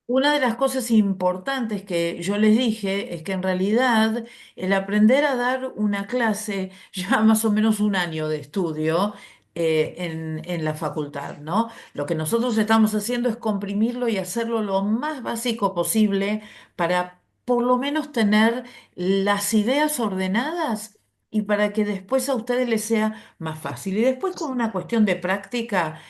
Una de las cosas importantes que yo les dije es que en realidad el aprender a dar una clase lleva más o menos un año de estudio en la facultad, ¿no? Lo que nosotros estamos haciendo es comprimirlo y hacerlo lo más básico posible para por lo menos tener las ideas ordenadas y para que después a ustedes les sea más fácil. Y después con una cuestión de práctica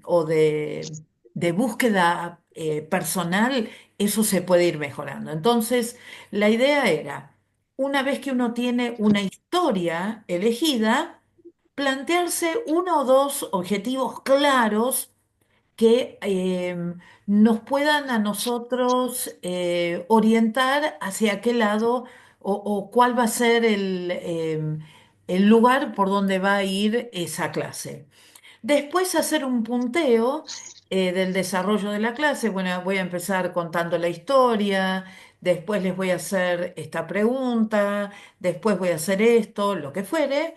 o de búsqueda personal, eso se puede ir mejorando. Entonces, la idea era, una vez que uno tiene una historia elegida, plantearse uno o dos objetivos claros que nos puedan a nosotros orientar hacia qué lado o cuál va a ser el lugar por donde va a ir esa clase. Después hacer un punteo del desarrollo de la clase. Bueno, voy a empezar contando la historia, después les voy a hacer esta pregunta, después voy a hacer esto, lo que fuere.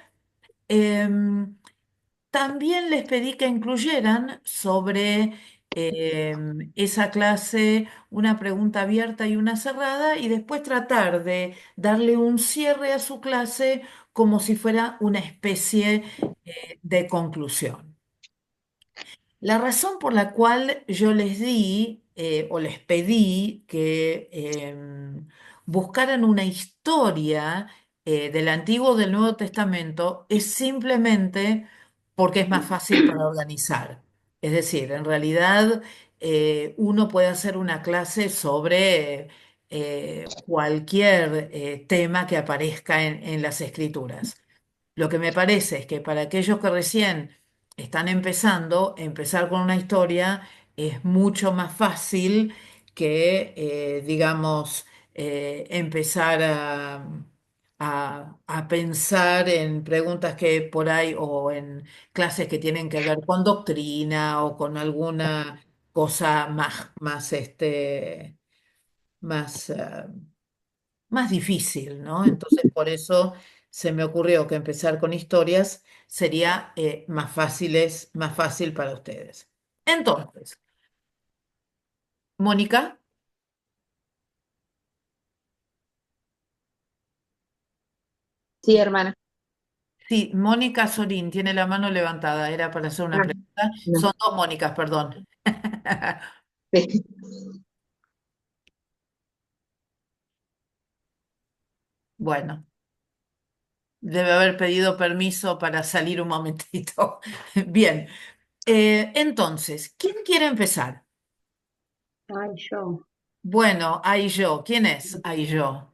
Em, También les pedí que incluyeran sobre esa clase una pregunta abierta y una cerrada y después tratar de darle un cierre a su clase como si fuera una especie de conclusión. La razón por la cual yo les di o les pedí que buscaran una historia del Antiguo o del Nuevo Testamento es simplemente porque es más fácil para organizar. Es decir, en realidad uno puede hacer una clase sobre cualquier tema que aparezca en las Escrituras. Lo que me parece es que para aquellos que recién están empezando, empezar con una historia es mucho más fácil que, digamos, empezar a pensar en preguntas que por ahí o en clases que tienen que ver con doctrina o con alguna cosa más, más difícil, ¿no? Entonces, por eso se me ocurrió que empezar con historias sería más fácil para ustedes. Entonces, Mónica, Sí, hermana. sí, Mónica Sorín tiene la mano levantada, era para hacer una Ah, pregunta. no. Son dos Mónicas, perdón. Sí. Bueno, debe haber pedido permiso para salir un momentito. Bien, entonces, ¿quién quiere empezar? Ay, yo. Bueno, ahí yo. ¿Quién es? Ahí yo.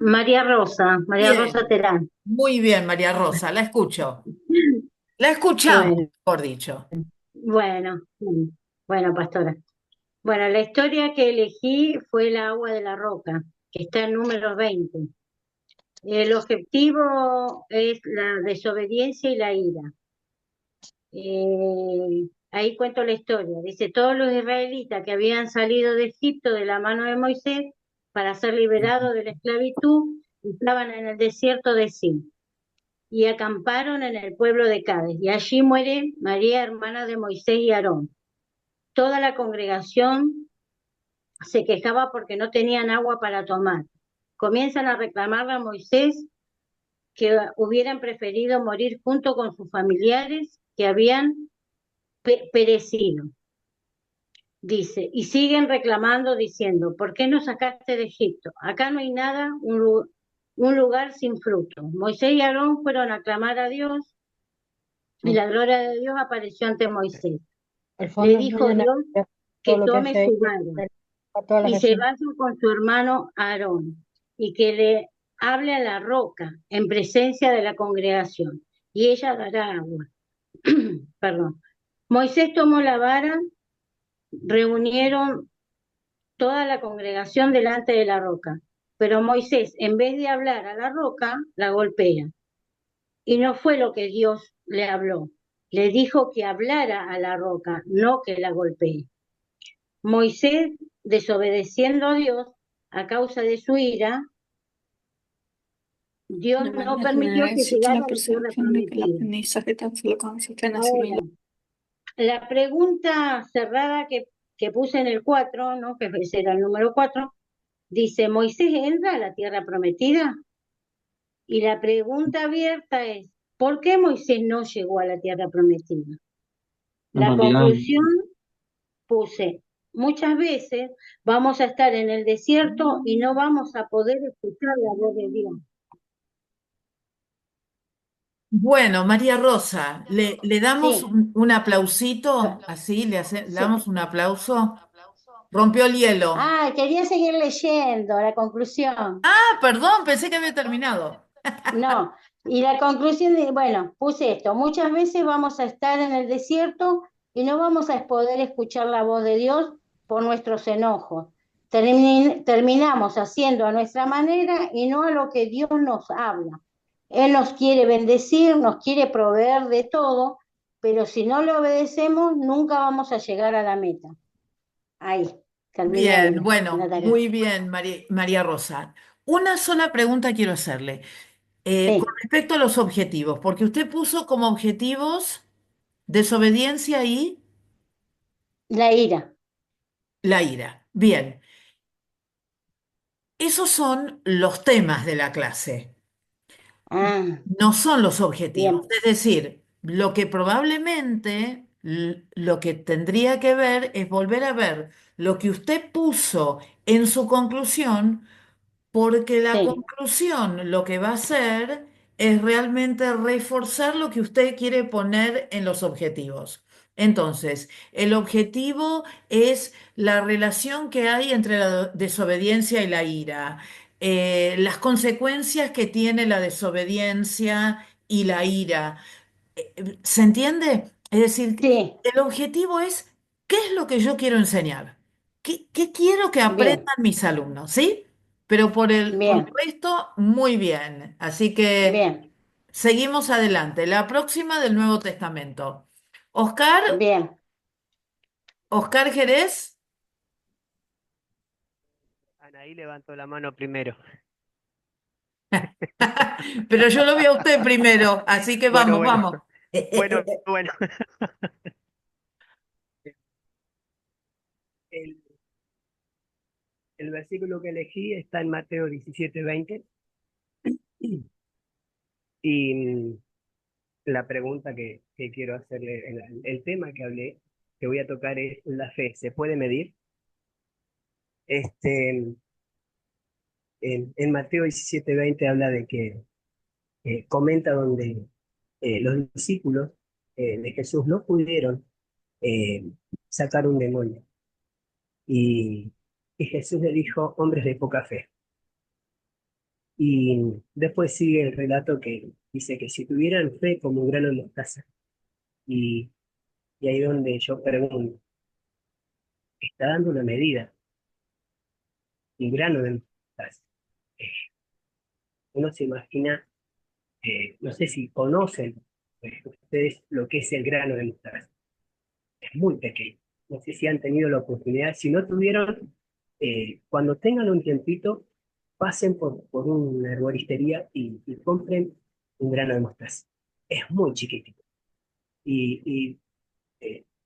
María Rosa Bien, Terán. muy bien, María Rosa, la escucho. La escuchamos, Bueno, mejor dicho. bueno, bueno, pastora. Bueno, la historia que elegí fue el agua de la roca, que está en número 20. El objetivo es la desobediencia y la ira. Ahí cuento la historia. Dice, todos los israelitas que habían salido de Egipto de la mano de Moisés para ser liberados de la esclavitud, estaban en el desierto de Sin y acamparon en el pueblo de Cádiz. Y allí muere María, hermana de Moisés y Aarón. Toda la congregación se quejaba porque no tenían agua para tomar. Comienzan a reclamarle a Moisés que hubieran preferido morir junto con sus familiares que habían perecido. Dice, y siguen reclamando diciendo, ¿por qué nos sacaste de Egipto? Acá no hay nada, un lugar sin fruto. Moisés y Aarón fueron a clamar a Dios y la gloria de Dios apareció ante Moisés. Al Le fondo no hay dijo una, Dios todo que lo que tome hace ahí, su vara a todas las y se vecinas. vaya con su hermano Aarón y que le hable a la roca en presencia de la congregación y ella dará agua. Perdón. Moisés tomó la vara, reunieron toda la congregación delante de la roca, pero Moisés, en vez de hablar a la roca, la golpea. Y no fue lo que Dios le habló. Le dijo que hablara a la roca, no que la golpee. Moisés, desobedeciendo a Dios a causa de su ira, Dios De no manera permitió general que existe llegara la a la tierra percepción de que el prometida. aprendizaje tan solo consiste en hacerlo y Ahora, la pregunta cerrada que que puse en el 4, ¿no? Que ese era el número 4, dice, ¿Moisés entra a la tierra prometida? Y la pregunta abierta es, ¿por qué Moisés no llegó a la tierra prometida? En La realidad, conclusión puse, muchas veces vamos a estar en el desierto y no vamos a poder escuchar la voz de Dios. Bueno, María Rosa, le damos Sí, un aplausito, así, le sí. damos un aplauso. Rompió el hielo. Ah, quería seguir leyendo la conclusión. Ah, perdón, pensé que había terminado. No, y la conclusión de, bueno, puse esto, muchas veces vamos a estar en el desierto y no vamos a poder escuchar la voz de Dios por nuestros enojos. Terminamos haciendo a nuestra manera y no a lo que Dios nos habla. Él nos quiere bendecir, nos quiere proveer de todo, pero si no le obedecemos, nunca vamos a llegar a la meta. Ahí, terminé ahí Bien, la bueno, tarea. muy bien, María Rosa. Una sola pregunta quiero hacerle. Con Sí, respecto a los objetivos, porque usted puso como objetivos desobediencia y la ira. la ira. Bien, esos son los temas de la clase. Ah, No son los objetivos. bien, Es decir, lo que probablemente, lo que tendría que ver es volver a ver lo que usted puso en su conclusión, porque la sí, conclusión lo que va a hacer es realmente reforzar lo que usted quiere poner en los objetivos. Entonces, el objetivo es la relación que hay entre la desobediencia y la ira, las consecuencias que tiene la desobediencia y la ira. ¿Se entiende? Es decir, sí, el objetivo es, ¿qué es lo que yo quiero enseñar? ¿Qué quiero que bien. aprendan mis alumnos? ¿Sí? Pero por el Bien, resto, muy bien. Así que bien, seguimos adelante. La próxima del Nuevo Testamento. Oscar, bien. Oscar Jerez, Anaí levantó la mano primero. pero yo lo vi a usted primero, así que Bueno, vamos, bueno, vamos. bueno, bueno. El, el versículo que elegí está en Mateo 17:20 y la pregunta que quiero hacerle, el tema que hablé, que voy a tocar es la fe. ¿Se puede medir? Este, en Mateo 17:20 habla de que comenta donde los discípulos de Jesús no pudieron eh, sacar un demonio. Y Jesús le dijo, hombres de poca fe. Y después sigue el relato que dice que si tuvieran fe como un grano de mostaza, y, y ahí donde yo pregunto, está dando una medida, un grano de mostaza. Eh, Uno se imagina, no sé si conocen ustedes lo que es el grano de mostaza. Es muy pequeño. No sé si han tenido la oportunidad. Si no tuvieron, cuando tengan un tiempito, pasen por una herboristería y compren un grano de mostaza. Es muy chiquitito. Y,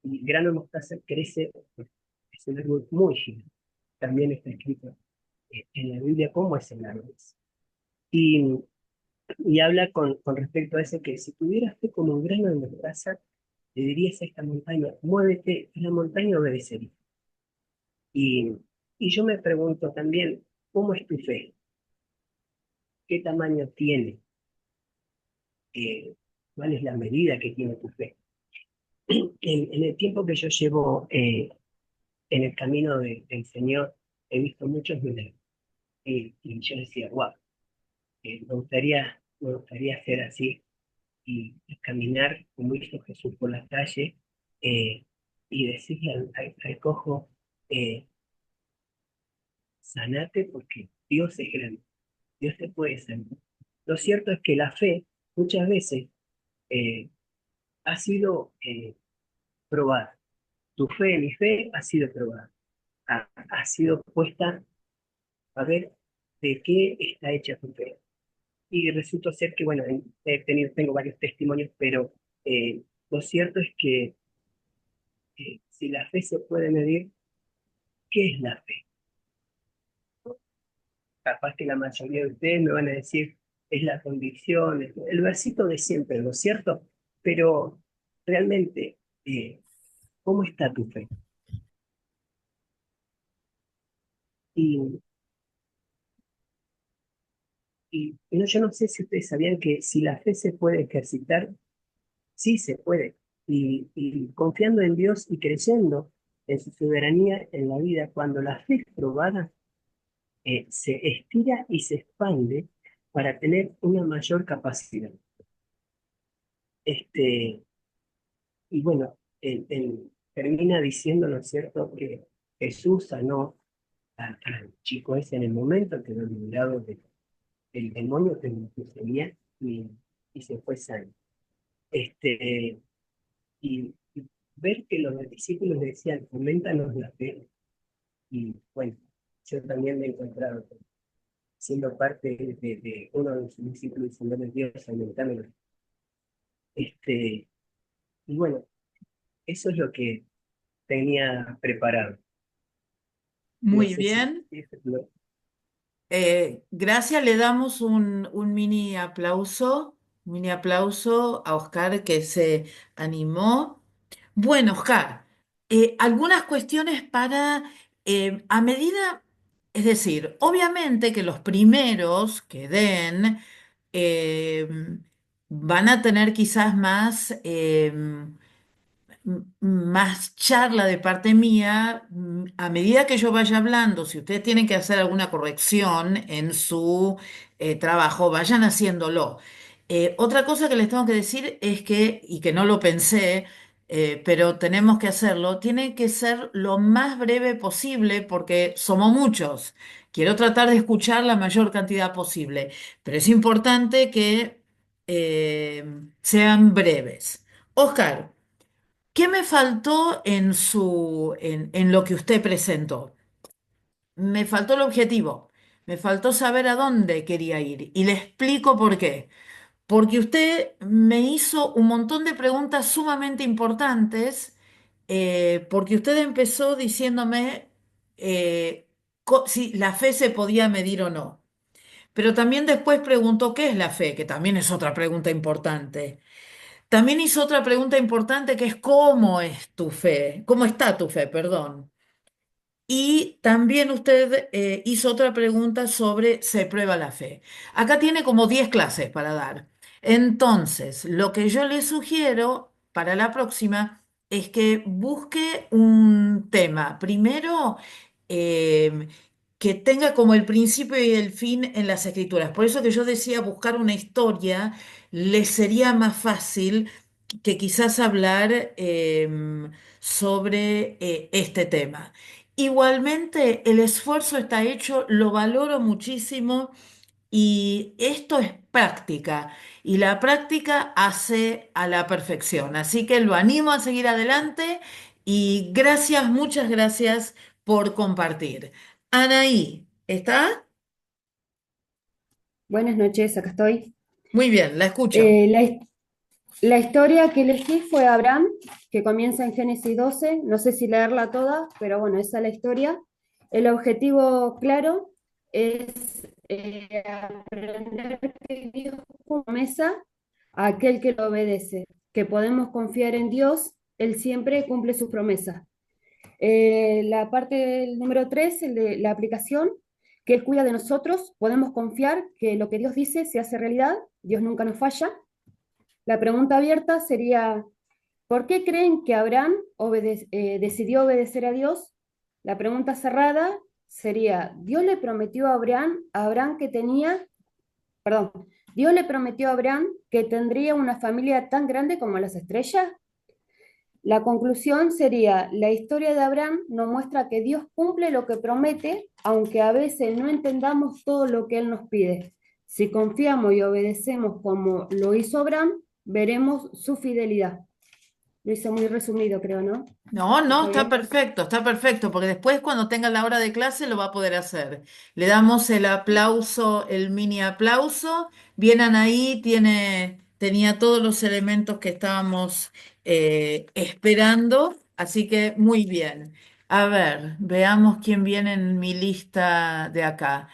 y grano de mostaza crece, es un árbol muy gigante. También está escrito en la Biblia cómo es el árbol. Y, y habla con respecto a eso que si tuvieras fe como un grano de mostaza, le dirías a esta montaña, muévete, y la montaña obedecería. Y, y yo me pregunto también, ¿cómo es tu fe? ¿Qué tamaño tiene? ¿Cuál es la medida que tiene tu fe? En el tiempo que yo llevo en el camino del Señor, he visto muchos milagros. Y yo decía, wow, me gustaría ser así y caminar como hizo Jesús por la calle y decirle al cojo, eh, sanate porque Dios es grande, Dios te puede sanar. Lo cierto es que la fe muchas veces eh, ha sido probada. Tu fe, mi fe, ha sido probada. Ha sido puesta a ver de qué está hecha tu fe. Y resultó ser que, bueno, tengo varios testimonios, pero lo cierto es que si la fe se puede medir, ¿qué es la fe? Capaz que la mayoría de ustedes me van a decir, es la convicción, es el versito de siempre, ¿no es cierto? Pero realmente, ¿cómo está tu fe? Y, no, yo no sé si ustedes sabían que si la fe se puede ejercitar, sí se puede. Y confiando en Dios y creyendo en su soberanía en la vida, cuando la fe es probada, se estira y se expande para tener una mayor capacidad. Este, y bueno, termina diciendo, ¿no es cierto?, que Jesús sanó al chico ese en el momento que lo librado del demonio que lo poseía y se fue sano. Este, y ver que los discípulos le decían, coméntanos la fe. Y bueno, yo también me he encontrado siendo parte de uno de sus discípulos diciendo, Dios, aumentámelo. Y bueno, eso es lo que tenía preparado. No Muy sé si... bien. Gracias, le damos un mini aplauso a Oscar que se animó. Bueno, Oscar, algunas cuestiones para, a medida, es decir, obviamente que los primeros que den eh, van a tener quizás más... más charla de parte mía, a medida que yo vaya hablando, si ustedes tienen que hacer alguna corrección en su trabajo, vayan haciéndolo. Otra cosa que les tengo que decir es que, y que no lo pensé, pero tenemos que hacerlo, tiene que ser lo más breve posible porque somos muchos. Quiero tratar de escuchar la mayor cantidad posible, pero es importante que sean breves. Oscar. ¿Qué me faltó en lo que usted presentó? Me faltó el objetivo, me faltó saber a dónde quería ir y le explico por qué. Porque usted me hizo un montón de preguntas sumamente importantes, porque usted empezó diciéndome si la fe se podía medir o no. Pero también después preguntó qué es la fe, que también es otra pregunta importante. También hizo otra pregunta importante que es ¿cómo es tu fe? ¿Cómo está tu fe? Perdón. Y también usted hizo otra pregunta sobre ¿se prueba la fe? Acá tiene como 10 clases para dar. Entonces, lo que yo le sugiero para la próxima es que busque un tema. Primero, eh, que tenga como el principio y el fin en las escrituras. Por eso que yo decía buscar una historia, le sería más fácil que quizás hablar sobre este tema. Igualmente, el esfuerzo está hecho, lo valoro muchísimo y esto es práctica y la práctica hace a la perfección. Así que lo animo a seguir adelante y gracias, muchas gracias por compartir. Anaí, ¿está? Buenas noches, acá estoy. Muy bien, la escucho. La historia que elegí fue Abraham, que comienza en Génesis 12. No sé si leerla toda, pero bueno, esa es la historia. El objetivo claro es aprender que Dios promesa a aquel que lo obedece, que podemos confiar en Dios, Él siempre cumple sus promesas. La parte del número 3, el de la aplicación, que Él cuida de nosotros, podemos confiar que lo que Dios dice se hace realidad, Dios nunca nos falla. La pregunta abierta sería, ¿por qué creen que Abraham decidió obedecer a Dios? La pregunta cerrada sería, a Abraham que tenía, perdón, ¿Dios le prometió a Abraham que tendría una familia tan grande como las estrellas? La conclusión sería, la historia de Abraham nos muestra que Dios cumple lo que promete, aunque a veces no entendamos todo lo que Él nos pide. Si confiamos y obedecemos como lo hizo Abraham, veremos su fidelidad. Lo hice muy resumido, creo, ¿no? No, no, ¿Está bien? está perfecto, porque después cuando tenga la hora de clase lo va a poder hacer. Le damos el aplauso, el mini aplauso. Bien, Anaí tenía todos los elementos que estábamos esperando, así que muy bien. A ver, veamos quién viene en mi lista de acá.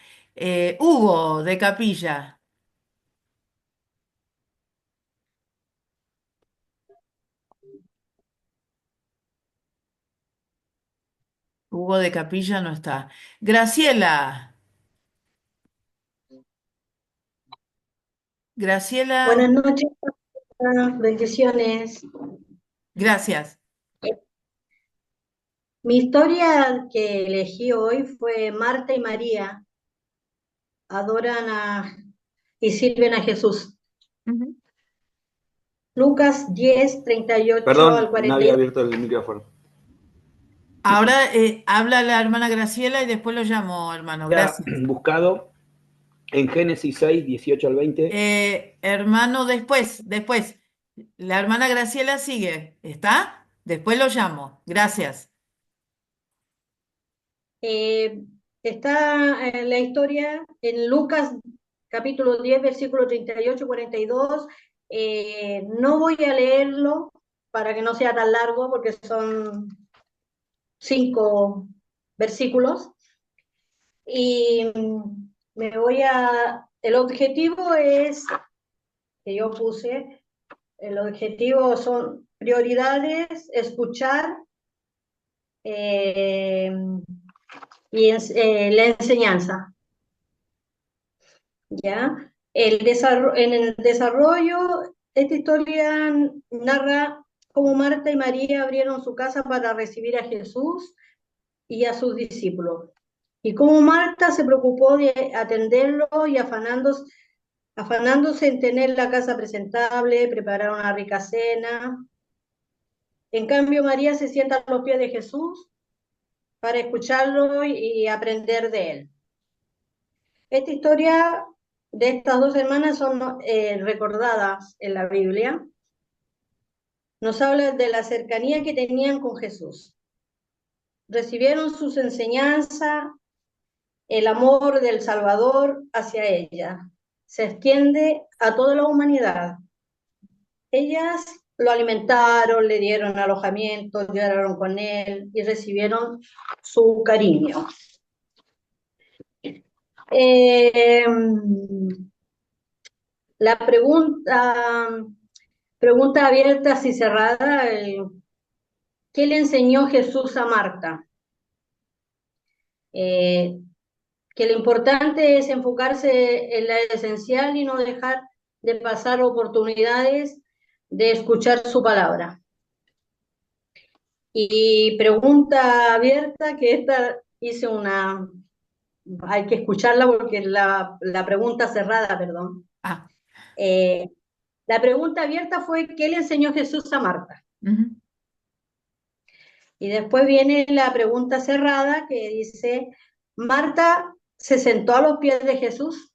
Hugo, de Capilla. Hugo de Capilla no está. Graciela. Graciela, Buenas noches, bendiciones. gracias. Mi historia que elegí hoy fue Marta y María, adoran y sirven a Jesús. Ujú. Lucas 10, 38 al Perdón, no había 42. abierto el micrófono. Ahora habla la hermana Graciela y después lo llamo, hermano. Había Gracias. buscado en Génesis 6, 18 al 20. Hermano, después. La hermana Graciela sigue. ¿Está? Después lo llamo. Gracias. Eh, Está la historia en Lucas capítulo 10, versículo 38 y 42. No voy a leerlo para que no sea tan largo porque son 5 versículos. Y el objetivo es, que yo puse, el objetivo son prioridades, escuchar eh, la enseñanza, ¿ya? En el desarrollo, esta historia narra cómo Marta y María abrieron su casa para recibir a Jesús y a sus discípulos. Y cómo Marta se preocupó de atenderlo y afanándose en tener la casa presentable, preparar una rica cena. En cambio, María se sienta a los pies de Jesús para escucharlo y aprender de él. Esta historia de estas dos hermanas son recordadas en la Biblia. Nos habla de la cercanía que tenían con Jesús. Recibieron sus enseñanzas, el amor del Salvador hacia ella. Se extiende a toda la humanidad. Ellas lo alimentaron, le dieron alojamiento, lloraron con él y recibieron su cariño. Eh, la pregunta abierta y cerrada, ¿qué le enseñó Jesús a Marta? Que lo importante es enfocarse en la esencial y no dejar de pasar oportunidades de escuchar su palabra. Y pregunta abierta, que esta hice hay que escucharla porque la pregunta cerrada, perdón. Ah, La pregunta abierta fue, ¿qué le enseñó Jesús a Marta? ujú. Y después viene la pregunta cerrada que dice, Marta se sentó a los pies de Jesús.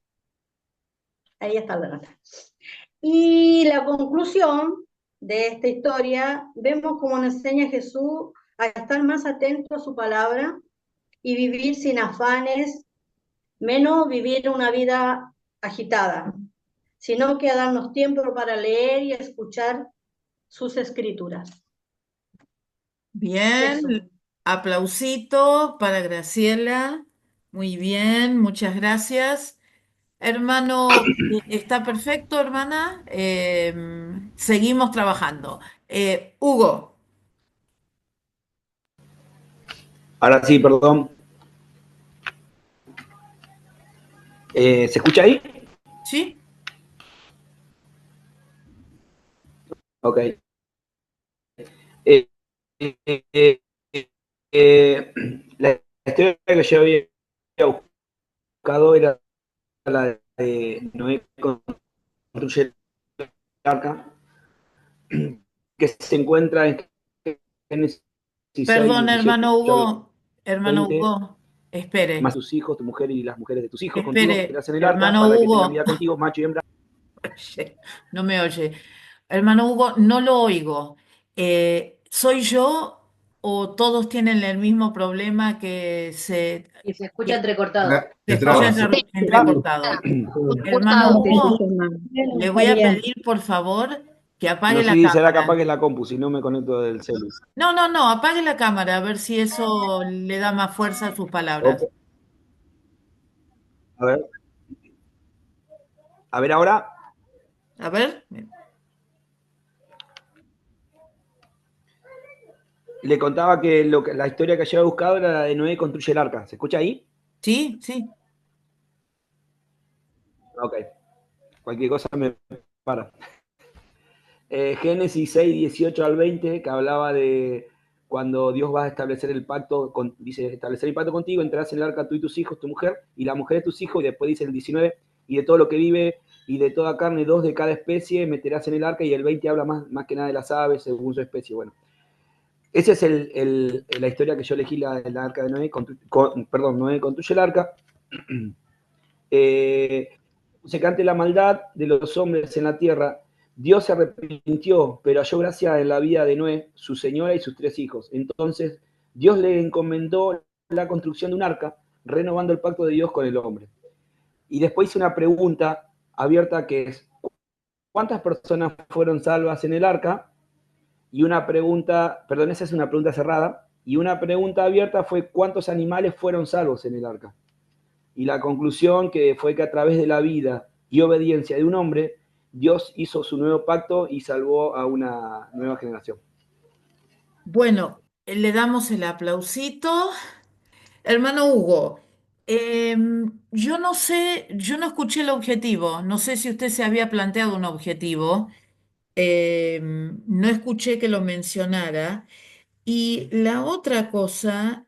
Ahí está la nota. Y la conclusión de esta historia, vemos cómo nos enseña Jesús a estar más atento a su palabra y vivir sin afanes, menos vivir una vida agitada, sino que a darnos tiempo para leer y escuchar sus escrituras. Eso. Bien. Aplausito para Graciela. Muy bien, muchas gracias. Hermano, está perfecto, hermana. Seguimos trabajando. Hugo, Ahora sí, perdón. ¿Se escucha ahí? ¿sí? Ok. Eh, eh, la historia que yo había buscado era la de Noé construye el arca, que se encuentra en Génesis 6, Perdón, 17 al hermano 20, Hugo, espere, más tus hijos, tu mujer y las mujeres de tus hijos contigo que espere, tendrás en el arca, hermano para que tengan Hugo, vida contigo, macho y hembra. oye, no me oye. Hermano Hugo, no lo oigo. ¿Soy yo o todos tienen el mismo problema Y se escucha que entrecortado. se Se escucha traba. Sí, entrecortado? se escucha Hermano doble. Hugo, le voy a María. pedir, por favor, Que No apague sé la si será cámara. capaz que es la compu, si no me conecto del celu. No, no, no, apague la cámara, a ver si eso le da más fuerza a sus Ok, palabras. a ver. A ver ahora. A ver, Le contaba que, la historia que yo había buscado era la de Noé construye el arca. ¿Se escucha ahí? sí, sí. Ok. Cualquier cosa me para. Génesis 6, 18 al 20, que hablaba de cuando Dios va a establecer el pacto, dice, establecer el pacto contigo, entrarás en el arca tú y tus hijos, tu mujer, y la mujer de tus hijos, y después dice el 19, y de todo lo que vive, y de toda carne, dos de cada especie, meterás en el arca, y el 20 habla más que nada de las aves, según su especie. Bueno, esa es la historia que yo elegí, la arca de Noé, perdón, Noé construye el arca. eh, se cante la maldad de los hombres en la tierra. Dios se arrepintió, pero halló gracia en la vida de Noé, su señora y sus tres hijos. Entonces Dios le encomendó la construcción de un arca, renovando el pacto de Dios con el hombre. Y después hice una pregunta abierta que es, ¿cuántas personas fueron salvas en el arca? Y una pregunta, perdón, esa es una pregunta cerrada. Y una pregunta abierta fue, ¿cuántos animales fueron salvos en el arca? Y la conclusión que fue que a través de la vida y obediencia de un hombre, Dios hizo su nuevo pacto y salvó a una nueva generación. Bueno, le damos el aplausito. Hermano Hugo, yo no sé, yo no escuché el objetivo, no sé si usted se había planteado un objetivo, no escuché que lo mencionara. Y la otra cosa,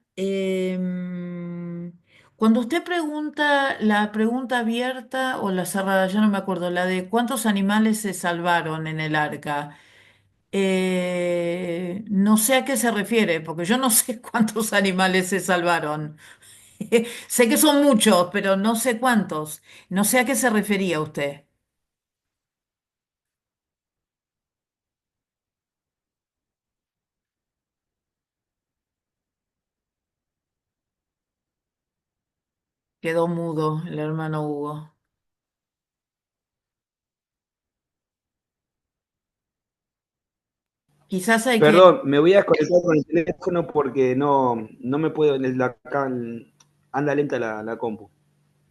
cuando usted pregunta la pregunta abierta o la cerrada, yo no me acuerdo, la de cuántos animales se salvaron en el arca, no sé a qué se refiere, porque yo no sé cuántos animales se salvaron. Sé que son muchos, pero no sé cuántos. No sé a qué se refería usted. Quedó mudo el hermano Hugo. Quizás hay que... Perdón, me voy a desconectar con el teléfono porque no me puedo, acá anda lenta la compu.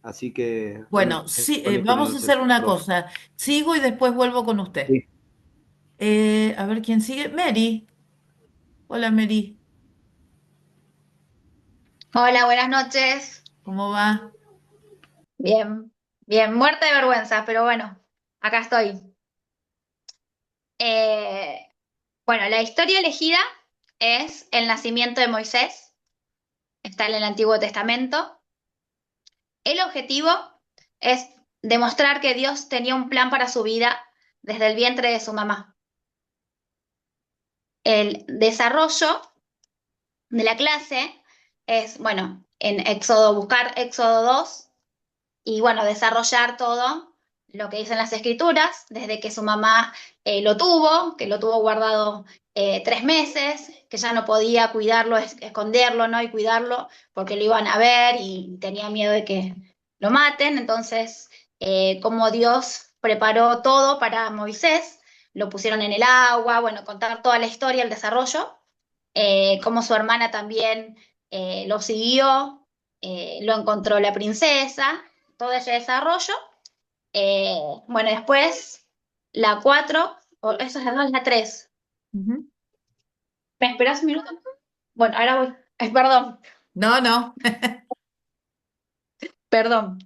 Así que me Bueno, sí, conecto con vamos a hacer ustedes. una Perdón. cosa. Sigo y después vuelvo con usted. Sí. A ver quién sigue. Mary. Hola, Mary. Hola, buenas noches. ¿Cómo va? Bien, bien, muerta de vergüenza, pero bueno, acá estoy. Eh, bueno, la historia elegida es el nacimiento de Moisés, está en el Antiguo Testamento. El objetivo es demostrar que Dios tenía un plan para su vida desde el vientre de su mamá. El desarrollo de la clase es, bueno, en Éxodo, buscar Éxodo 2 y bueno, desarrollar todo lo que dicen las escrituras, desde que su mamá lo tuvo, que lo tuvo guardado 3 meses, que ya no podía cuidarlo, esconderlo, ¿no? Y cuidarlo porque lo iban a ver y tenía miedo de que lo maten. Entonces, como Dios preparó todo para Moisés, lo pusieron en el agua, bueno, contar toda la historia, el desarrollo, cómo su hermana también lo siguió, lo encontró la princesa, todo ese desarrollo. Eh, bueno, después la 4 o eso es la 2, la 3. Ujú. ¿Me esperas un minuto? Bueno, ahora voy. Perdón, No, no. perdón.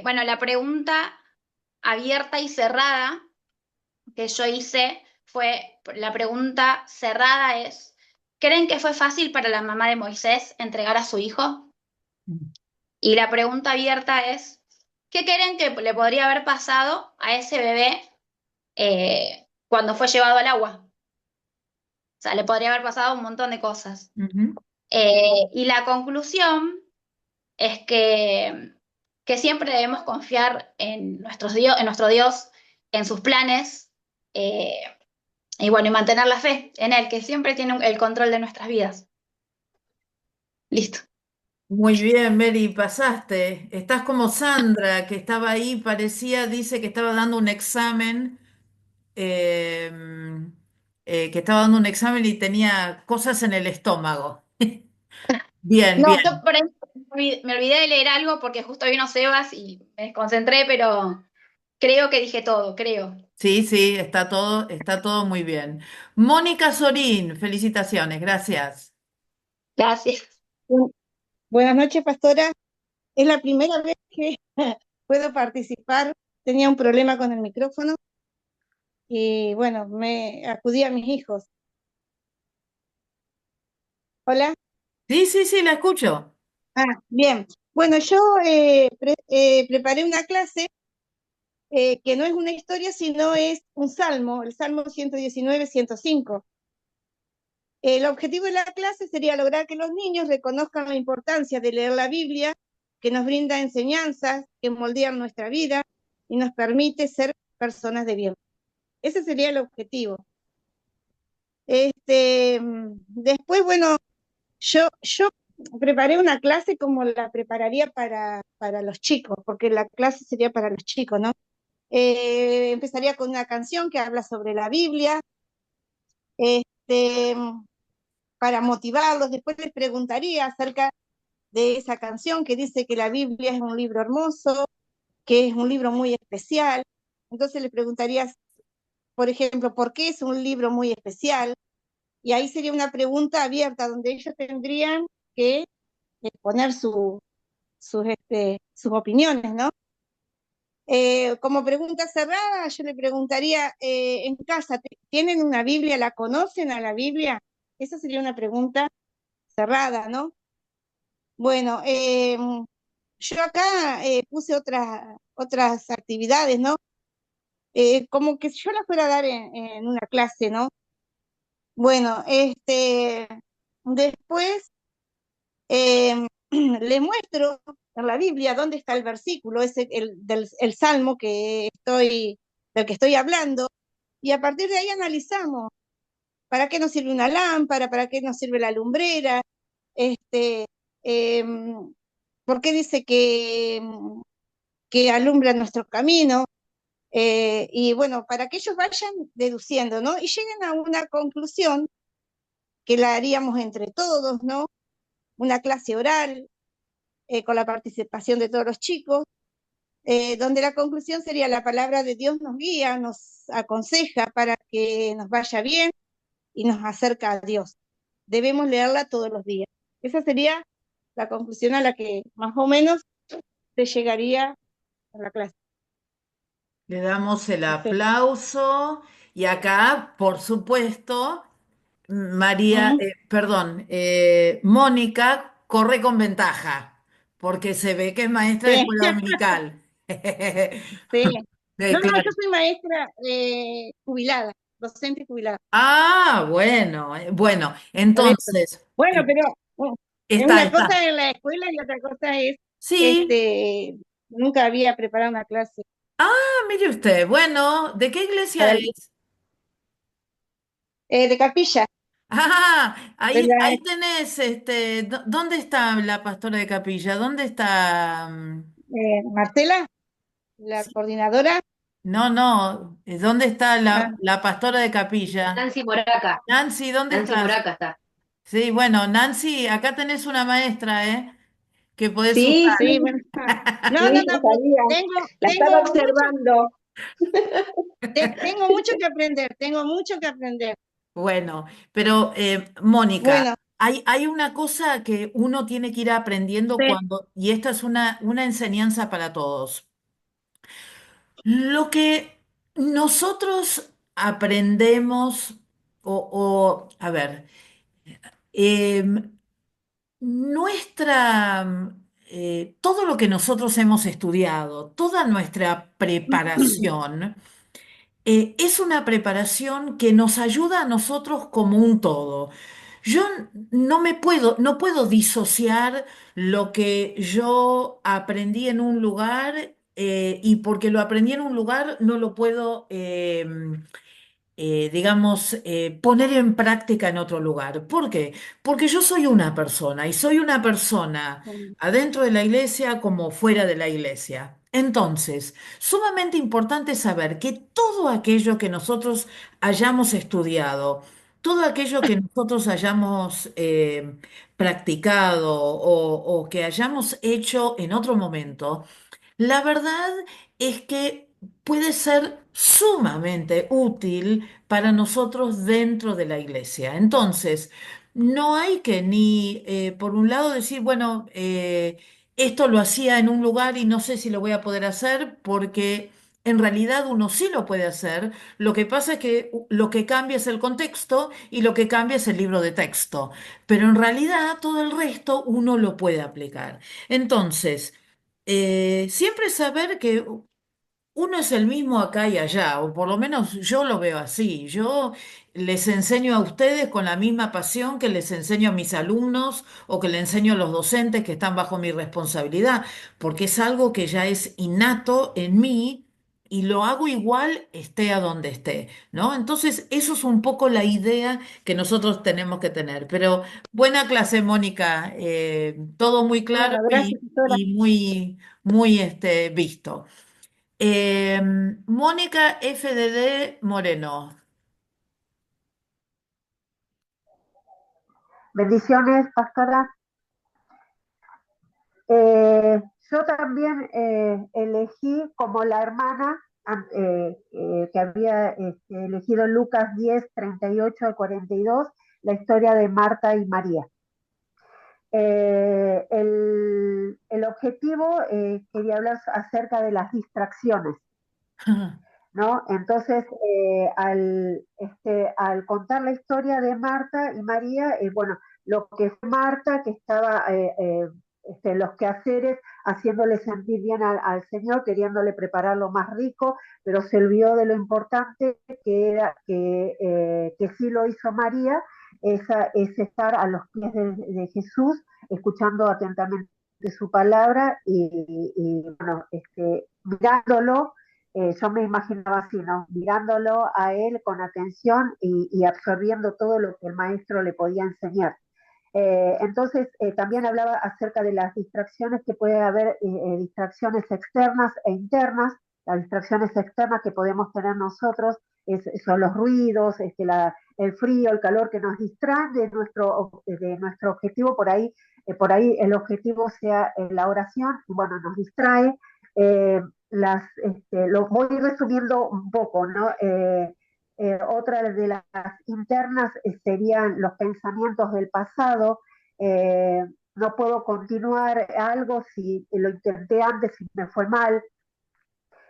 Bueno, la pregunta abierta y cerrada que yo hice fue, la pregunta cerrada es, ¿creen que fue fácil para la mamá de Moisés entregar a su hijo? Y la pregunta abierta es, ¿qué creen que le podría haber pasado a ese bebé cuando fue llevado al agua? O sea, le podría haber pasado un montón de cosas. Ujú. Y la conclusión es que siempre debemos confiar en en nuestro Dios, en sus planes, eh, y bueno, y mantener la fe en Él, que siempre tiene el control de nuestras vidas. Listo. Muy bien, Mary, pasaste. Estás como Sandra, que estaba ahí, parecía, dice que estaba dando un examen eh, que estaba dando un examen y tenía cosas en el estómago. Bien, No, bien. yo por ahí me olvidé de leer algo porque justo vino Sebas y me desconcentré, pero creo que dije todo, creo. Sí, sí, está todo muy bien. Mónica Sorín, felicitaciones, gracias. Gracias. Bu- Buenas noches, pastora. Es la primera vez que puedo participar. Tenía un problema con el micrófono y bueno, me acudí a mis hijos. Hola. Sí, sí, sí, la escucho. Bien. Bueno, yo preparé una clase que no es una historia, sino es un salmo, el Salmo 119, 105. El objetivo de la clase sería lograr que los niños reconozcan la importancia de leer la Biblia, que nos brinda enseñanzas que moldean nuestra vida y nos permite ser personas de bien. Ese sería el objetivo. Después, bueno, yo preparé una clase como la prepararía para los chicos, porque la clase sería para los chicos, ¿no? Empezaría con una canción que habla sobre la Biblia, este, para motivarlos. Después les preguntaría acerca de esa canción que dice que la Biblia es un libro hermoso, que es un libro muy especial. Entonces les preguntaría, por ejemplo, ¿por qué es un libro muy especial? Y ahí sería una pregunta abierta donde ellos tendrían que poner sus opiniones, ¿no? Como pregunta cerrada, yo le preguntaría, en casa, ¿tienen una Biblia? ¿La conocen a la Biblia? Esa sería una pregunta cerrada, ¿no? Bueno, yo acá puse otras actividades, ¿no? Como que yo las fuera a dar en una clase, ¿no? Bueno, después le muestro en la Biblia dónde está el versículo, ese, el salmo del que estoy hablando, y a partir de ahí analizamos para qué nos sirve una lámpara, para qué nos sirve la lumbrera, este, em, por qué dice que alumbra nuestro camino, y bueno, para que ellos vayan deduciendo, ¿no? Y lleguen a una conclusión que la haríamos entre todos, ¿no? Una clase oral, con la participación de todos los chicos, donde la conclusión sería la palabra de Dios nos guía, nos aconseja para que nos vaya bien y nos acerca a Dios. Debemos leerla todos los días. Esa sería la conclusión a la que más o menos se llegaría a la clase. Le damos el Perfecto. aplauso y acá, por supuesto, María, Mm, perdón, Mónica corre con ventaja porque se ve que es maestra de sí, escuela dominical. sí. No, no, Claro. yo soy maestra jubilada, docente jubilada. Ah, bueno, bueno, Por eso. entonces, Bueno, pero está, una está. cosa es la escuela y otra cosa es, Sí. este, nunca había preparado una clase Ah, mire usted, bueno, ¿de qué iglesia para es? de capilla, Ah, de ahí tenés, ¿dónde está la pastora de capilla? ¿Dónde está? Marcela, la Sí. coordinadora. No, no, ¿dónde está Ah, la pastora de capilla? Nancy Moraca. Nancy, ¿dónde Nancy estás? Moraca está. Sí, bueno, Nancy, acá tenés una maestra, ¿eh? Que podés usar. Sí, sí, sí, bueno. No, no, sí, no, la sabía. La estaba mucho, observando. tengo mucho que aprender, tengo mucho que aprender. Bueno, pero Mónica, Bueno, hay una cosa que uno tiene que ir aprendiendo sí, y esta es una enseñanza para todos. Lo que nosotros aprendemos, a ver, em, todo lo que nosotros hemos estudiado, toda nuestra preparación, es una preparación que nos ayuda a nosotros como un todo. Yo no puedo disociar lo que yo aprendí en un lugar, y porque lo aprendí en un lugar no lo puedo digamos, poner en práctica en otro lugar. ¿Por qué? Porque yo soy una persona y soy una persona adentro de la iglesia como fuera de la iglesia. Entonces, sumamente importante saber que todo aquello que nosotros hayamos estudiado, todo aquello que nosotros hayamos practicado o que hayamos hecho en otro momento, la verdad es que puede ser sumamente útil para nosotros dentro de la iglesia. Entonces, no hay que ni, por un lado, decir, bueno, esto lo hacía en un lugar y no sé si lo voy a poder hacer porque en realidad uno sí lo puede hacer. Lo que pasa es que lo que cambia es el contexto y lo que cambia es el libro de texto. Pero en realidad todo el resto uno lo puede aplicar. Entonces, siempre saber que uno es el mismo acá y allá, o por lo menos yo lo veo así. Yo les enseño a ustedes con la misma pasión que les enseño a mis alumnos o que le enseño a los docentes que están bajo mi responsabilidad, porque es algo que ya es innato en mí y lo hago igual esté a donde esté, ¿no? Entonces, eso es un poco la idea que nosotros tenemos que tener. Pero buena clase, Mónica, todo muy claro Bueno, gracias, doctora. y muy visto. Mónica FDD Moreno. Bendiciones, pastora. Yo también elegí como la hermana que había elegido Lucas 10, 38 al 42, la historia de Marta y María. El objetivo, quería hablar acerca de las distracciones, ¿no? Entonces, al contar la historia de Marta y María, bueno, lo que fue Marta, que estaba los quehaceres, haciéndole sentir bien al Señor, queriéndole preparar lo más rico, pero se olvidó de lo importante que era que sí lo hizo María, es estar a los pies de Jesús, escuchando atentamente su palabra y bueno, mirándolo. Yo me imaginaba así, ¿no? Mirándolo a él con atención y absorbiendo todo lo que el maestro le podía enseñar. Entonces, también hablaba acerca de las distracciones, que puede haber distracciones externas e internas. Las distracciones externas que podemos tener nosotros son los ruidos, el frío, el calor que nos distraen de nuestro objetivo. Por ahí el objetivo sea la oración y bueno, nos distrae. Lo voy resumiendo un poco, ¿no? Otra de las internas serían los pensamientos del pasado. No puedo continuar algo si lo intenté antes y me fue mal.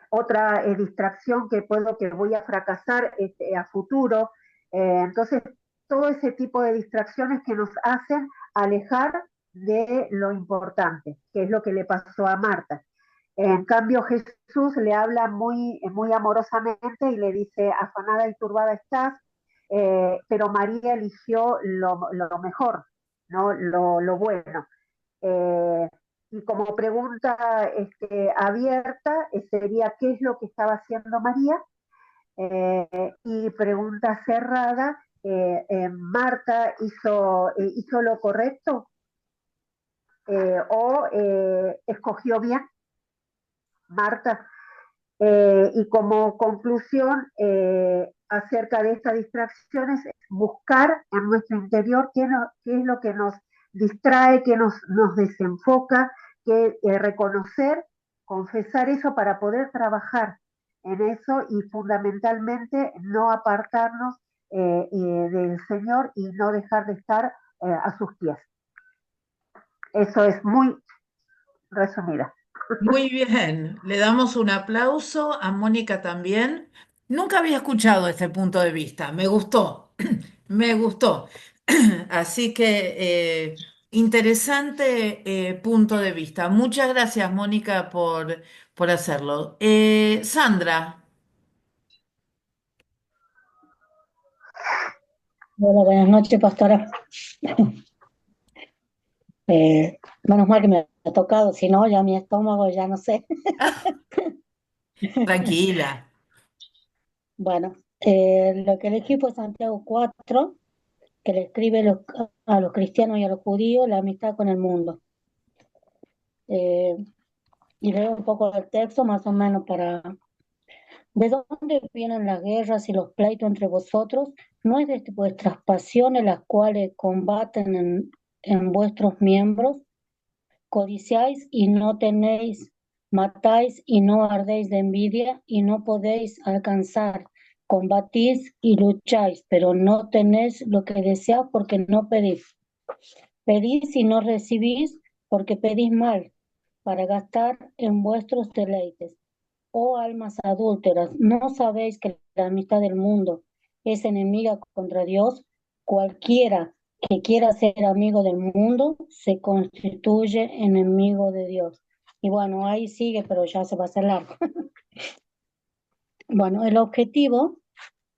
Otra distracción que voy a fracasar a futuro. Entonces, todo ese tipo de distracciones que nos hacen alejar de lo importante, que es lo que le pasó a Marta. En cambio, Jesús le habla muy amorosamente y le dice, afanada y turbada estás, pero María eligió lo mejor, ¿no? Lo bueno. Eh, y como pregunta abierta sería, ¿qué es lo que estaba haciendo María? Y pregunta cerrada, ¿Marta hizo lo correcto o escogió bien Marta? Y como conclusión acerca de estas distracciones, buscar en nuestro interior qué es lo que nos distrae, qué nos desenfoca, reconocer, confesar eso para poder trabajar en eso y fundamentalmente no apartarnos del Señor y no dejar de estar a sus pies. Eso es muy resumida. Muy bien, le damos un aplauso a Mónica también. Nunca había escuchado este punto de vista, me gustó, me gustó. Así que interesante punto de vista. Muchas gracias, Mónica, por hacerlo. Sandra. Hola, buenas noches, pastora. Menos mal que me ha tocado, si no, ya mi estómago ya no sé. Tranquila. Bueno, Lo que elegí fue Santiago 4, que le escribe a los cristianos y a los judíos la amistad con el mundo. Eh, y leo un poco el texto más o menos para... ¿De dónde vienen las guerras y los pleitos entre vosotros? ¿No es de vuestras pasiones las cuales combaten en vuestros miembros? Codiciáis y no tenéis, matáis y no ardéis de envidia y no podéis alcanzar. Combatís y lucháis, pero no tenéis lo que deseáis porque no pedís. Pedís y no recibís porque pedís mal, para gastar en vuestros deleites. Oh almas adúlteras, ¿no sabéis que la amistad del mundo es enemiga contra Dios? Cualquiera que quiera ser amigo del mundo se constituye enemigo de Dios. Y bueno, ahí sigue, pero ya se va a hacer largo. Bueno, el objetivo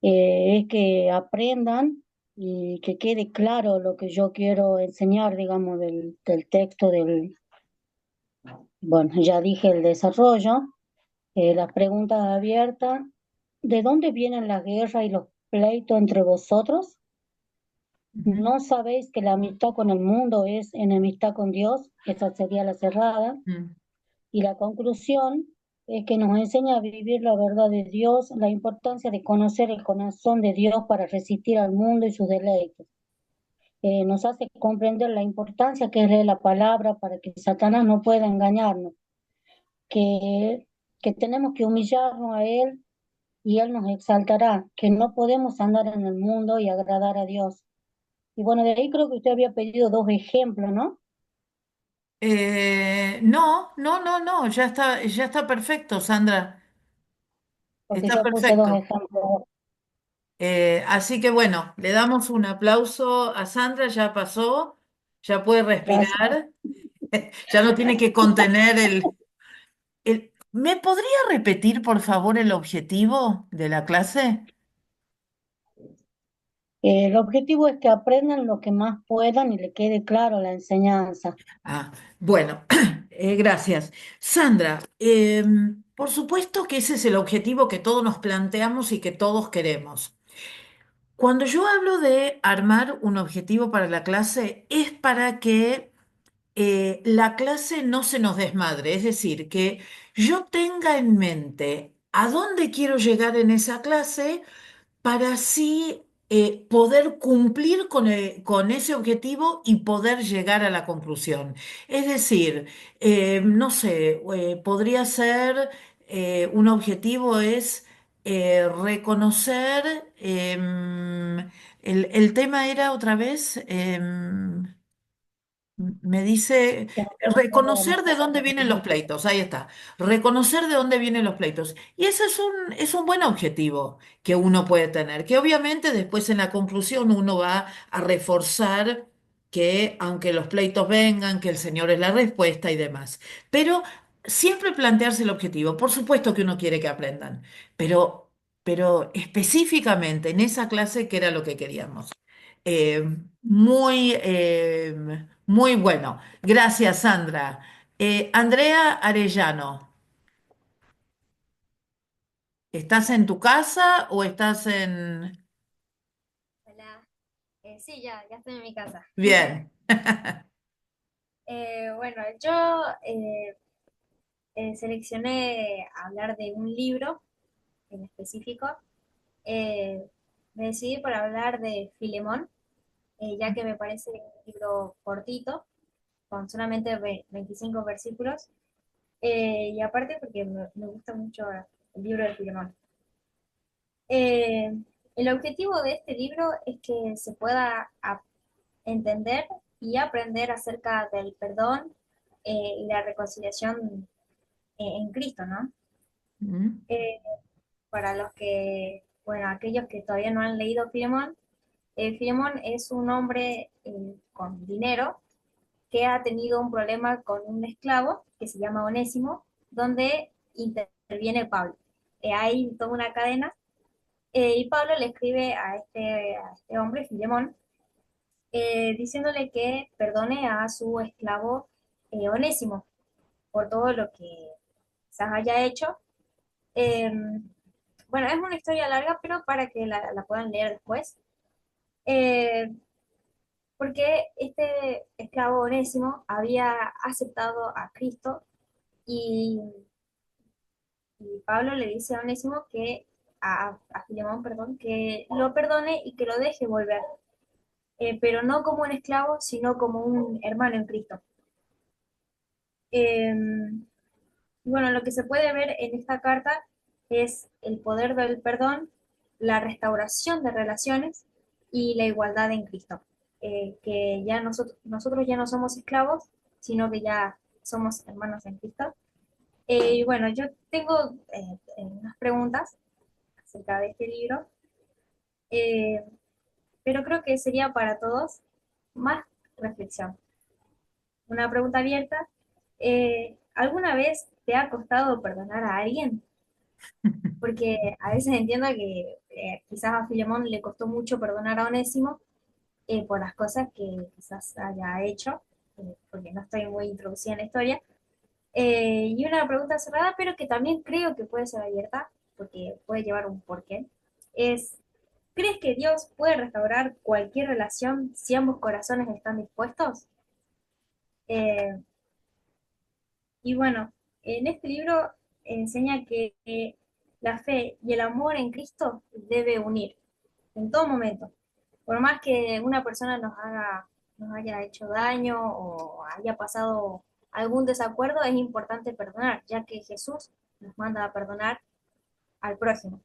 es que aprendan y que quede claro lo que yo quiero enseñar, digamos, del texto bueno, ya dije el desarrollo, las preguntas abiertas. ¿De dónde vienen las guerras y los pleitos entre vosotros? Ujú. ¿No sabéis que la amistad con el mundo es enemistad con Dios? Esa sería la cerrada. Mm. Y la conclusión es que nos enseña a vivir la verdad de Dios, la importancia de conocer el corazón de Dios para resistir al mundo y sus deleites. Nos hace comprender la importancia que es leer la palabra para que Satanás no pueda engañarnos, que, que tenemos que humillarnos a Él y Él nos exaltará, que no podemos andar en el mundo y agradar a Dios. Y bueno, de ahí creo que usted había pedido dos ejemplos, ¿no? No, no, no, no, ya está perfecto, Sandra. Porque Está yo puse dos perfecto. ejemplos. Así que bueno, le damos un aplauso a Sandra, ya pasó, ya puede Gracias. respirar, ya no tiene que contener ¿Me podría repetir, por favor, el objetivo de la clase? El objetivo es que aprendan lo que más puedan y le quede claro la enseñanza. Ah, bueno, gracias. Sandra, por supuesto que ese es el objetivo que todos nos planteamos y que todos queremos. Cuando yo hablo de armar un objetivo para la clase, es para que la clase no se nos desmadre, es decir, que yo tenga en mente a dónde quiero llegar en esa clase para así poder cumplir con ese objetivo y poder llegar a la conclusión. Es decir, no sé, podría ser, un objetivo es reconocer, el tema era otra vez, me dice Que no se me acuerdo de reconocer de dónde vienen los pleitos, ahí está, reconocer de dónde vienen los pleitos. Y ese es un buen objetivo que uno puede tener, que obviamente después en la conclusión uno va a reforzar que aunque los pleitos vengan, que el Señor es la respuesta y demás. Pero siempre plantearse el objetivo. Por supuesto que uno quiere que aprendan, pero, pero específicamente en esa clase, ¿qué era lo que queríamos? Muy bueno. Gracias, Sandra. Andrea Arellano, ¿estás en tu casa o estás en... Hola, sí, ya estoy en mi casa. Bien. Bueno, yo seleccioné hablar de un libro en específico. Eh, Me decidí por hablar de Filemón, ya que me parece un libro cortito, con solamente 25 versículos, y aparte porque me gusta mucho el libro de Filemón. Eh, el objetivo de este libro es que se pueda entender y aprender acerca del perdón y la reconciliación en Cristo, ¿no? Mm. Eh, para los que, bueno, aquellos que todavía no han leído Filemón, Filemón es un hombre con dinero que ha tenido un problema con un esclavo que se llama Onésimo, donde interviene Pablo. Hay toda una cadena y Pablo le escribe a este hombre, Filemón, diciéndole que perdone a su esclavo Onésimo por todo lo que quizás haya hecho. Eh, bueno, es una historia larga, pero para que la puedan leer después. Eh, Porque este esclavo Onésimo había aceptado a Cristo y, y Pablo le dice a Onésimo a Filemón, perdón, que lo perdone y que lo deje volver, pero no como un esclavo, sino como un hermano en Cristo. Eh, bueno, lo que se puede ver en esta carta es el poder del perdón, la restauración de relaciones y la igualdad en Cristo. Que ya nosotros ya no somos esclavos, sino que ya somos hermanos en Cristo. Y bueno, yo tengo unas preguntas acerca de este libro, eh, pero creo que sería para todos más reflexión. Una pregunta abierta. ¿Alguna vez te ha costado perdonar a alguien? Porque a veces entiendo que quizás a Filemón le costó mucho perdonar a Onésimo por las cosas que quizás haya hecho, porque no estoy muy introducida en la historia. Y una pregunta cerrada, pero que también creo que puede ser abierta, porque puede llevar un porqué, es, ¿crees que Dios puede restaurar cualquier relación si ambos corazones están dispuestos? Eh, y bueno, en este libro enseña que la fe y el amor en Cristo debe unir en todo momento. Por más que una persona nos haya hecho daño o haya pasado algún desacuerdo, es importante perdonar, ya que Jesús nos manda a perdonar al prójimo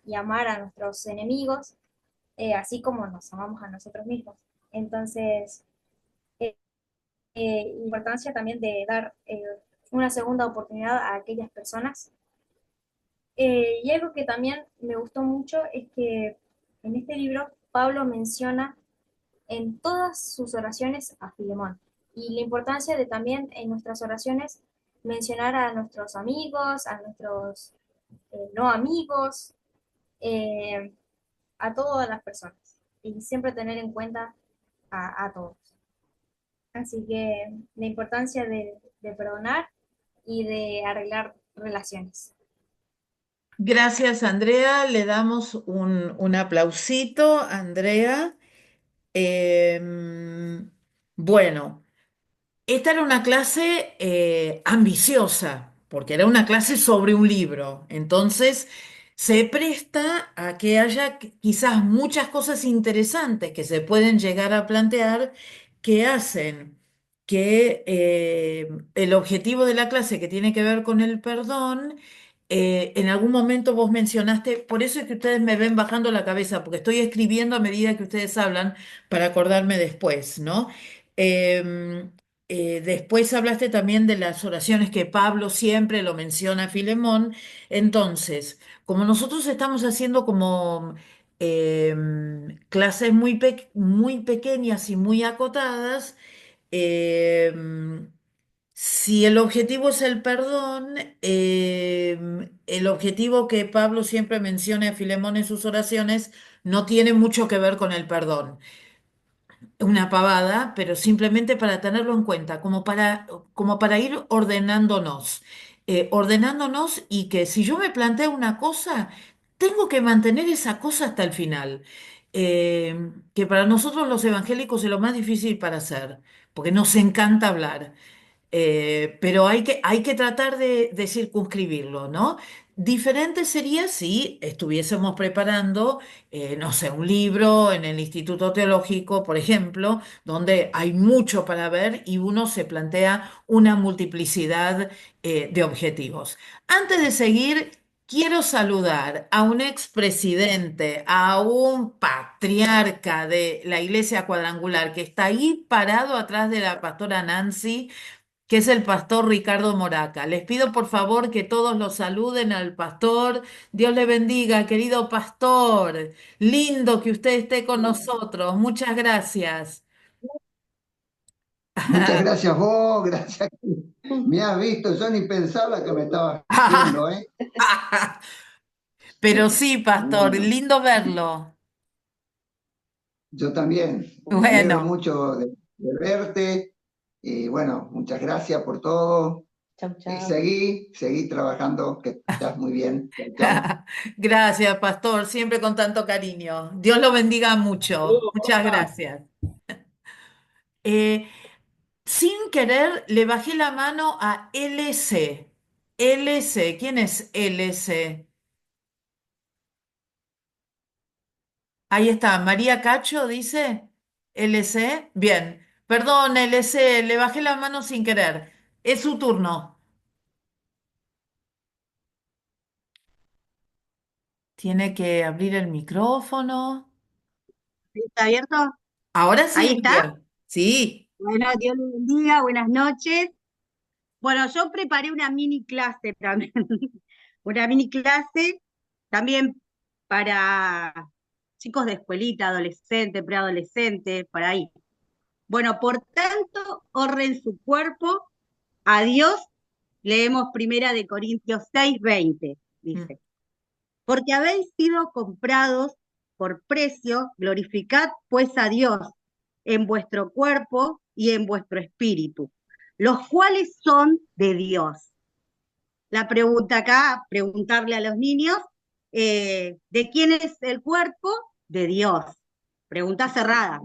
y amar a nuestros enemigos, así como nos amamos a nosotros mismos. Entonces, eh, importancia también de dar una segunda oportunidad a aquellas personas. Y algo que también me gustó mucho es que en este libro Pablo menciona en todas sus oraciones a Filemón y la importancia de también en nuestras oraciones mencionar a nuestros amigos, a nuestros no amigos, eh, a todas las personas y siempre tener en cuenta a todos. Así que la importancia de perdonar y de arreglar relaciones. Gracias, Andrea. Le damos un aplausito, Andrea. Bueno. Esta era una clase ambiciosa, porque era una clase sobre un libro. Entonces, se presta a que haya quizás muchas cosas interesantes que se pueden llegar a plantear que hacen que el objetivo de la clase que tiene que ver con el perdón, en algún momento vos mencionaste, por eso es que ustedes me ven bajando la cabeza, porque estoy escribiendo a medida que ustedes hablan para acordarme después, ¿no? Em, Después hablaste también de las oraciones que Pablo siempre lo menciona a Filemón. Entonces, como nosotros estamos haciendo como clases muy pequeñas y muy acotadas, em, si el objetivo es el perdón, el objetivo que Pablo siempre menciona a Filemón en sus oraciones no tiene mucho que ver con el perdón, una pavada, pero simplemente para tenerlo en cuenta, como para ir ordenándonos y que si yo me planteo una cosa, tengo que mantener esa cosa hasta el final. Que para nosotros los evangélicos es lo más difícil para hacer, porque nos encanta hablar. Pero hay que tratar de circunscribirlo, ¿no? Diferente sería si estuviésemos preparando, no sé, un libro en el Instituto Teológico, por ejemplo, donde hay mucho para ver y uno se plantea una multiplicidad, de objetivos. Antes de seguir, quiero saludar a un expresidente, a un patriarca de la Iglesia Cuadrangular que está ahí parado atrás de la pastora Nancy, que es el pastor Ricardo Moraca. Les pido por favor que todos lo saluden al pastor. Dios le bendiga, querido pastor. Lindo que usted esté con nosotros. Muchas gracias. Muchas gracias vos, gracias. Me has visto, yo ni pensaba que me estabas viendo, ¿eh? Pero sí, pastor, Bueno, lindo verlo. yo también, me alegro Bueno, mucho de verte y bueno, muchas gracias por todo. Chau, chau. Seguí trabajando, que estás muy bien. Chau. Gracias, pastor, siempre con tanto cariño. Dios lo bendiga mucho. Muchas gracias. Eh, Sin querer, le bajé la mano a LC. LC, ¿quién es LC? Ahí está, María Cacho dice. LC. Bien. Perdón, LC, le bajé la mano sin querer. Es su turno. Tiene que abrir el micrófono. ¿Está abierto? Ahora ¿Ahí sí, está? María. Sí. Bueno, Dios le bendiga, buenas noches. Bueno, yo preparé una mini clase también, una mini clase también para chicos de escuelita, adolescente, preadolescente, por ahí. Bueno, por tanto, honren su cuerpo, a Dios, leemos Primera de Corintios 6:20, dice, porque habéis sido comprados por precio, glorificad pues a Dios en vuestro cuerpo y en vuestro espíritu, los cuales son de Dios. La pregunta acá, preguntarle a los niños, ¿de quién es el cuerpo? De Dios. Pregunta cerrada,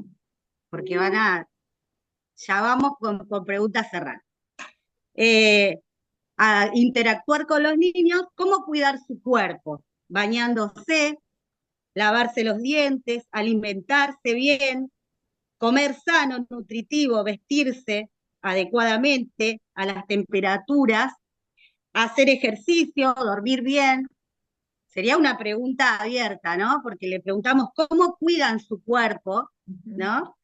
porque ya vamos con preguntas cerradas. A interactuar con los niños, ¿cómo cuidar su cuerpo? Bañándose, lavarse los dientes, alimentarse bien, comer sano, nutritivo, vestirse adecuadamente a las temperaturas, hacer ejercicio, dormir bien. Sería una pregunta abierta, ¿no? Porque le preguntamos cómo cuidan su cuerpo, ¿no?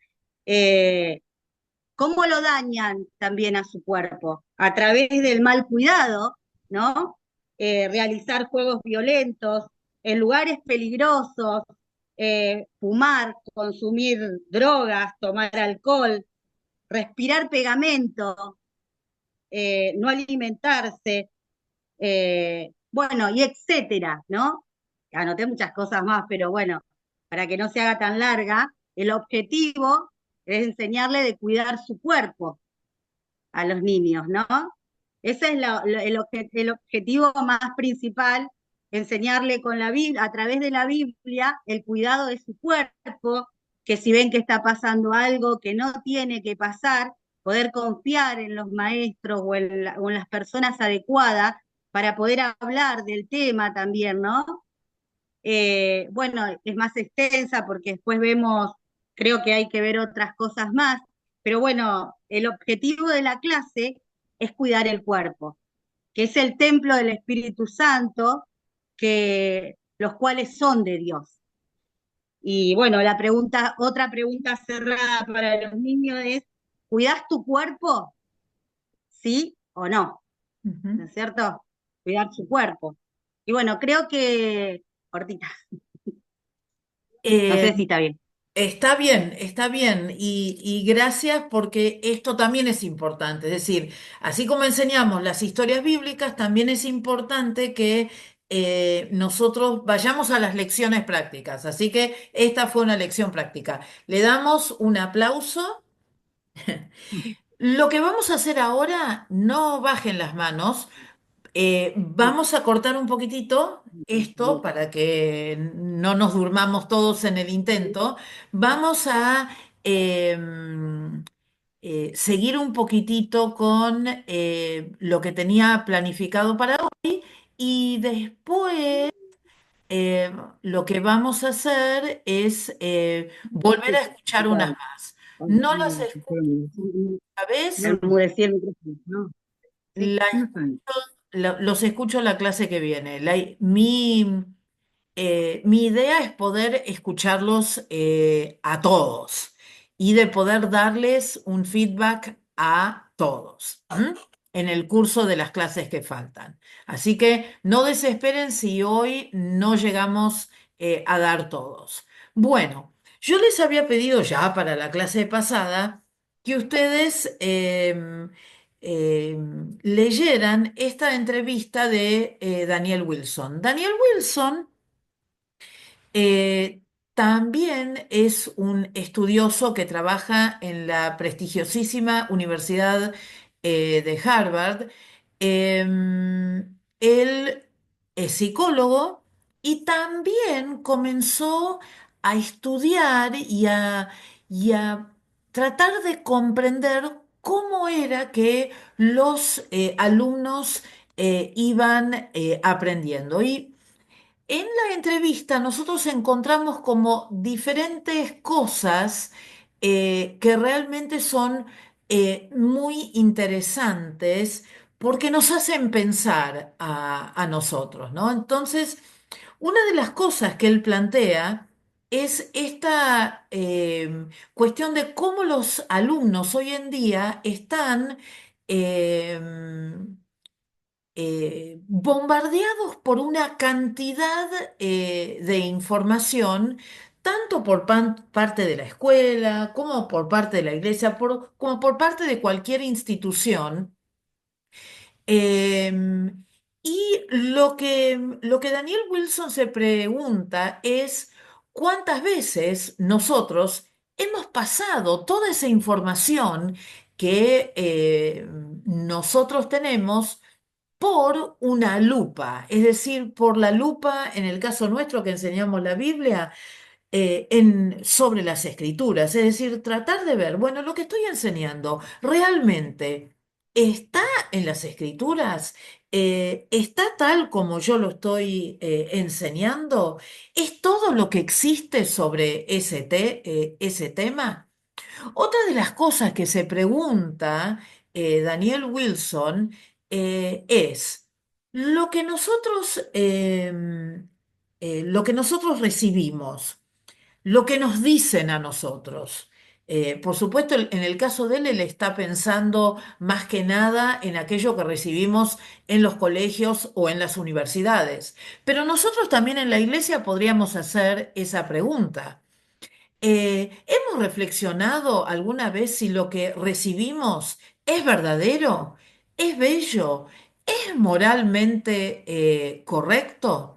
¿Cómo lo dañan también a su cuerpo? A través del mal cuidado, ¿no? Realizar juegos violentos, en lugares peligrosos, fumar, consumir drogas, tomar alcohol, respirar pegamento, no alimentarse, bueno, y etcétera, ¿no? Anoté muchas cosas más, pero bueno, para que no se haga tan larga, el objetivo es enseñarle de cuidar su cuerpo a los niños, ¿no? Ese es el objetivo más principal, enseñarle con la Biblia, a través de la Biblia, el cuidado de su cuerpo, que si ven que está pasando algo que no tiene que pasar, poder confiar en los maestros o en las personas adecuadas para poder hablar del tema también, ¿no? Bueno, es más extensa porque después vemos, creo que hay que ver otras cosas más, pero bueno, el objetivo de la clase es cuidar el cuerpo, que es el templo del Espíritu Santo, que los cuales son de Dios. Y bueno, otra pregunta cerrada para los niños es, ¿cuidas tu cuerpo? ¿Sí o no? ¿No es cierto? Cuidar su cuerpo. Y bueno, creo que, cortita, no sé si está bien. Está bien, está bien. Y gracias porque esto también es importante. Es decir, así como enseñamos las historias bíblicas, también es importante que nosotros vayamos a las lecciones prácticas. Así que esta fue una lección práctica. Le damos un aplauso. Lo que vamos a hacer ahora, no bajen las manos. Vamos a cortar un poquitito esto para que no nos durmamos todos en el intento. Vamos a seguir un poquitito con lo que tenía planificado para hoy y después lo que vamos a hacer es volver a escuchar unas más. No las escucho a la vez. Enmudecí el micrófono, ¿no? Sí, La no está bien. los escucho la clase que viene. Mi idea es poder escucharlos a todos y de poder darles un feedback a todos, ¿m? En el curso de las clases que faltan. Así que no desesperen si hoy no llegamos a dar todos. Bueno, yo les había pedido ya para la clase pasada que ustedes leyeran esta entrevista de Daniel Wilson. Daniel Wilson eh, también es un estudioso que trabaja en la prestigiosísima Universidad de Harvard Él es psicólogo y también comenzó a estudiar y a tratar de comprender cómo era que los alumnos iban aprendiendo. Y en la entrevista nosotros encontramos como diferentes cosas que realmente son muy interesantes porque nos hacen pensar a nosotros, ¿no? Entonces, una de las cosas que él plantea es esta cuestión de cómo los alumnos hoy en día están bombardeados por una cantidad de información, tanto por parte de la escuela, como por parte de la iglesia, como por parte de cualquier institución. Em, y lo que Daniel Wilson se pregunta es cuántas veces nosotros hemos pasado toda esa información que nosotros tenemos por una lupa, es decir, por la lupa, en el caso nuestro que enseñamos la Biblia, sobre las escrituras, es decir, tratar de ver, bueno, lo que estoy enseñando realmente está en las escrituras. ¿Está tal como yo lo estoy enseñando? ¿Es todo lo que existe sobre ese tema? Otra de las cosas que se pregunta Daniel Wilson es lo que nosotros recibimos, lo que nos dicen a nosotros. Por supuesto, en el caso de él, él está pensando más que nada en aquello que recibimos en los colegios o en las universidades. Pero nosotros también en la iglesia podríamos hacer esa pregunta. ¿Hemos reflexionado alguna vez si lo que recibimos es verdadero, es bello, es moralmente correcto?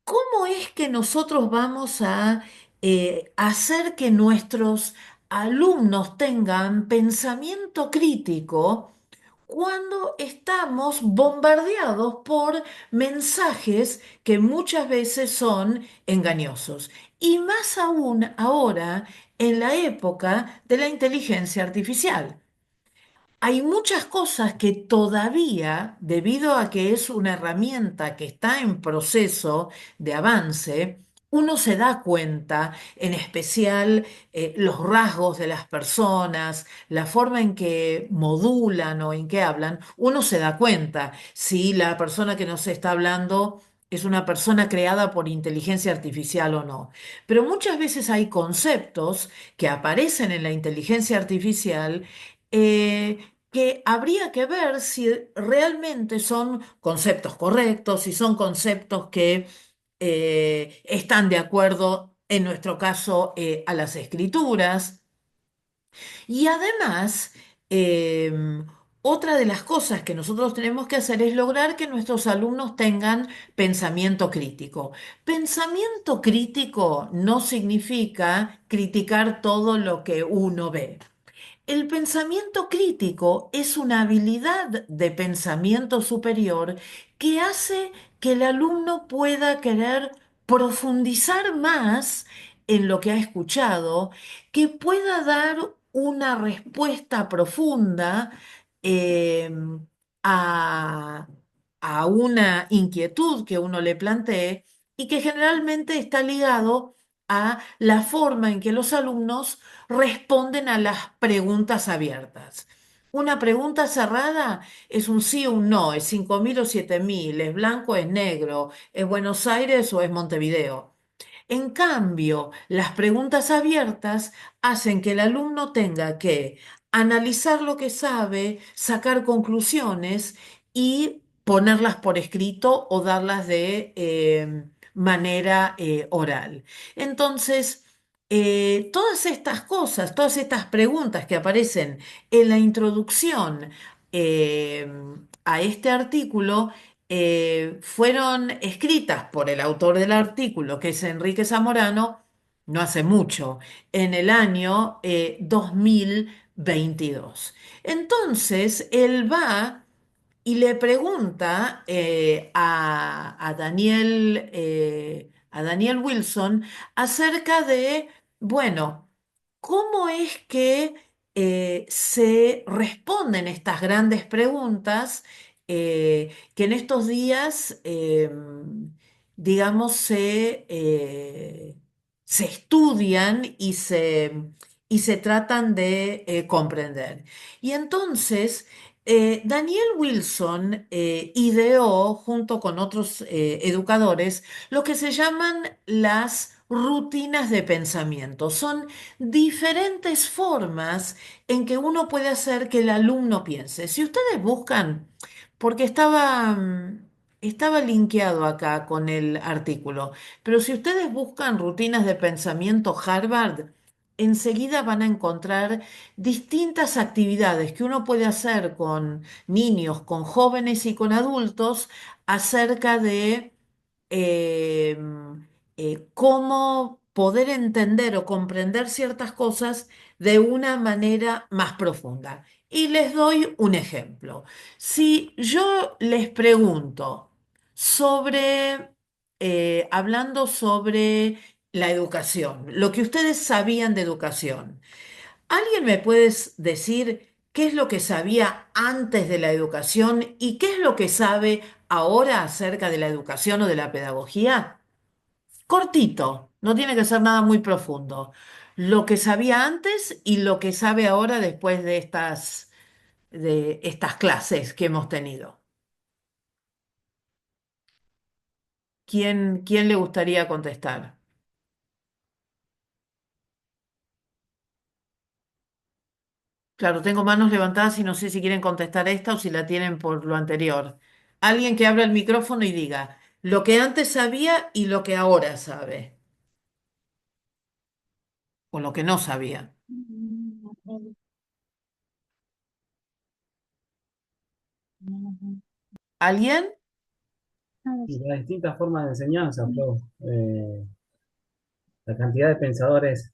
¿Cómo es que nosotros vamos a hacer que nuestros alumnos tengan pensamiento crítico cuando estamos bombardeados por mensajes que muchas veces son engañosos? Y más aún ahora en la época de la inteligencia artificial. Hay muchas cosas que todavía, debido a que es una herramienta que está en proceso de avance, uno se da cuenta, en especial los rasgos de las personas, la forma en que modulan o en que hablan, uno se da cuenta si la persona que nos está hablando es una persona creada por inteligencia artificial o no. Pero muchas veces hay conceptos que aparecen en la inteligencia artificial que habría que ver si realmente son conceptos correctos, si son conceptos que están de acuerdo, en nuestro caso, a las escrituras. Y además, otra de las cosas que nosotros tenemos que hacer es lograr que nuestros alumnos tengan pensamiento crítico. Pensamiento crítico no significa criticar todo lo que uno ve. El pensamiento crítico es una habilidad de pensamiento superior que hace que el alumno pueda querer profundizar más en lo que ha escuchado, que pueda dar una respuesta profunda eh, a, a una inquietud que uno le plantee y que generalmente está ligado a la forma en que los alumnos responden a las preguntas abiertas. Una pregunta cerrada es un sí o un no, es 5.000 o 7.000, es blanco o es negro, es Buenos Aires o es Montevideo. En cambio, las preguntas abiertas hacen que el alumno tenga que analizar lo que sabe, sacar conclusiones y ponerlas por escrito o darlas de manera oral. Entonces, todas estas cosas, todas estas preguntas que aparecen en la introducción eh, a este artículo, fueron escritas por el autor del artículo, que es Enrique Zamorano, no hace mucho, en el año 2022. Entonces, él va y le pregunta a Daniel Wilson acerca de, bueno, ¿cómo es que se responden estas grandes preguntas que en estos días, digamos, se estudian y se tratan de comprender? Y entonces, Daniel Wilson ideó, junto con otros educadores, lo que se llaman las rutinas de pensamiento. Son diferentes formas en que uno puede hacer que el alumno piense. Si ustedes buscan, porque estaba linkeado acá con el artículo, pero si ustedes buscan rutinas de pensamiento Harvard, enseguida van a encontrar distintas actividades que uno puede hacer con niños, con jóvenes y con adultos acerca de eh, cómo poder entender o comprender ciertas cosas de una manera más profunda. Y les doy un ejemplo. Si yo les pregunto hablando sobre la educación, lo que ustedes sabían de educación, ¿alguien me puede decir qué es lo que sabía antes de la educación y qué es lo que sabe ahora acerca de la educación o de la pedagogía? Cortito, no tiene que ser nada muy profundo. Lo que sabía antes y lo que sabe ahora después de estas clases que hemos tenido. ¿Quién le gustaría contestar? Claro, tengo manos levantadas y no sé si quieren contestar esta o si la tienen por lo anterior. Alguien que abra el micrófono y diga lo que antes sabía y lo que ahora sabe, o lo que no sabía. ¿Alguien? Y las distintas formas de enseñanza, Flo. La cantidad de pensadores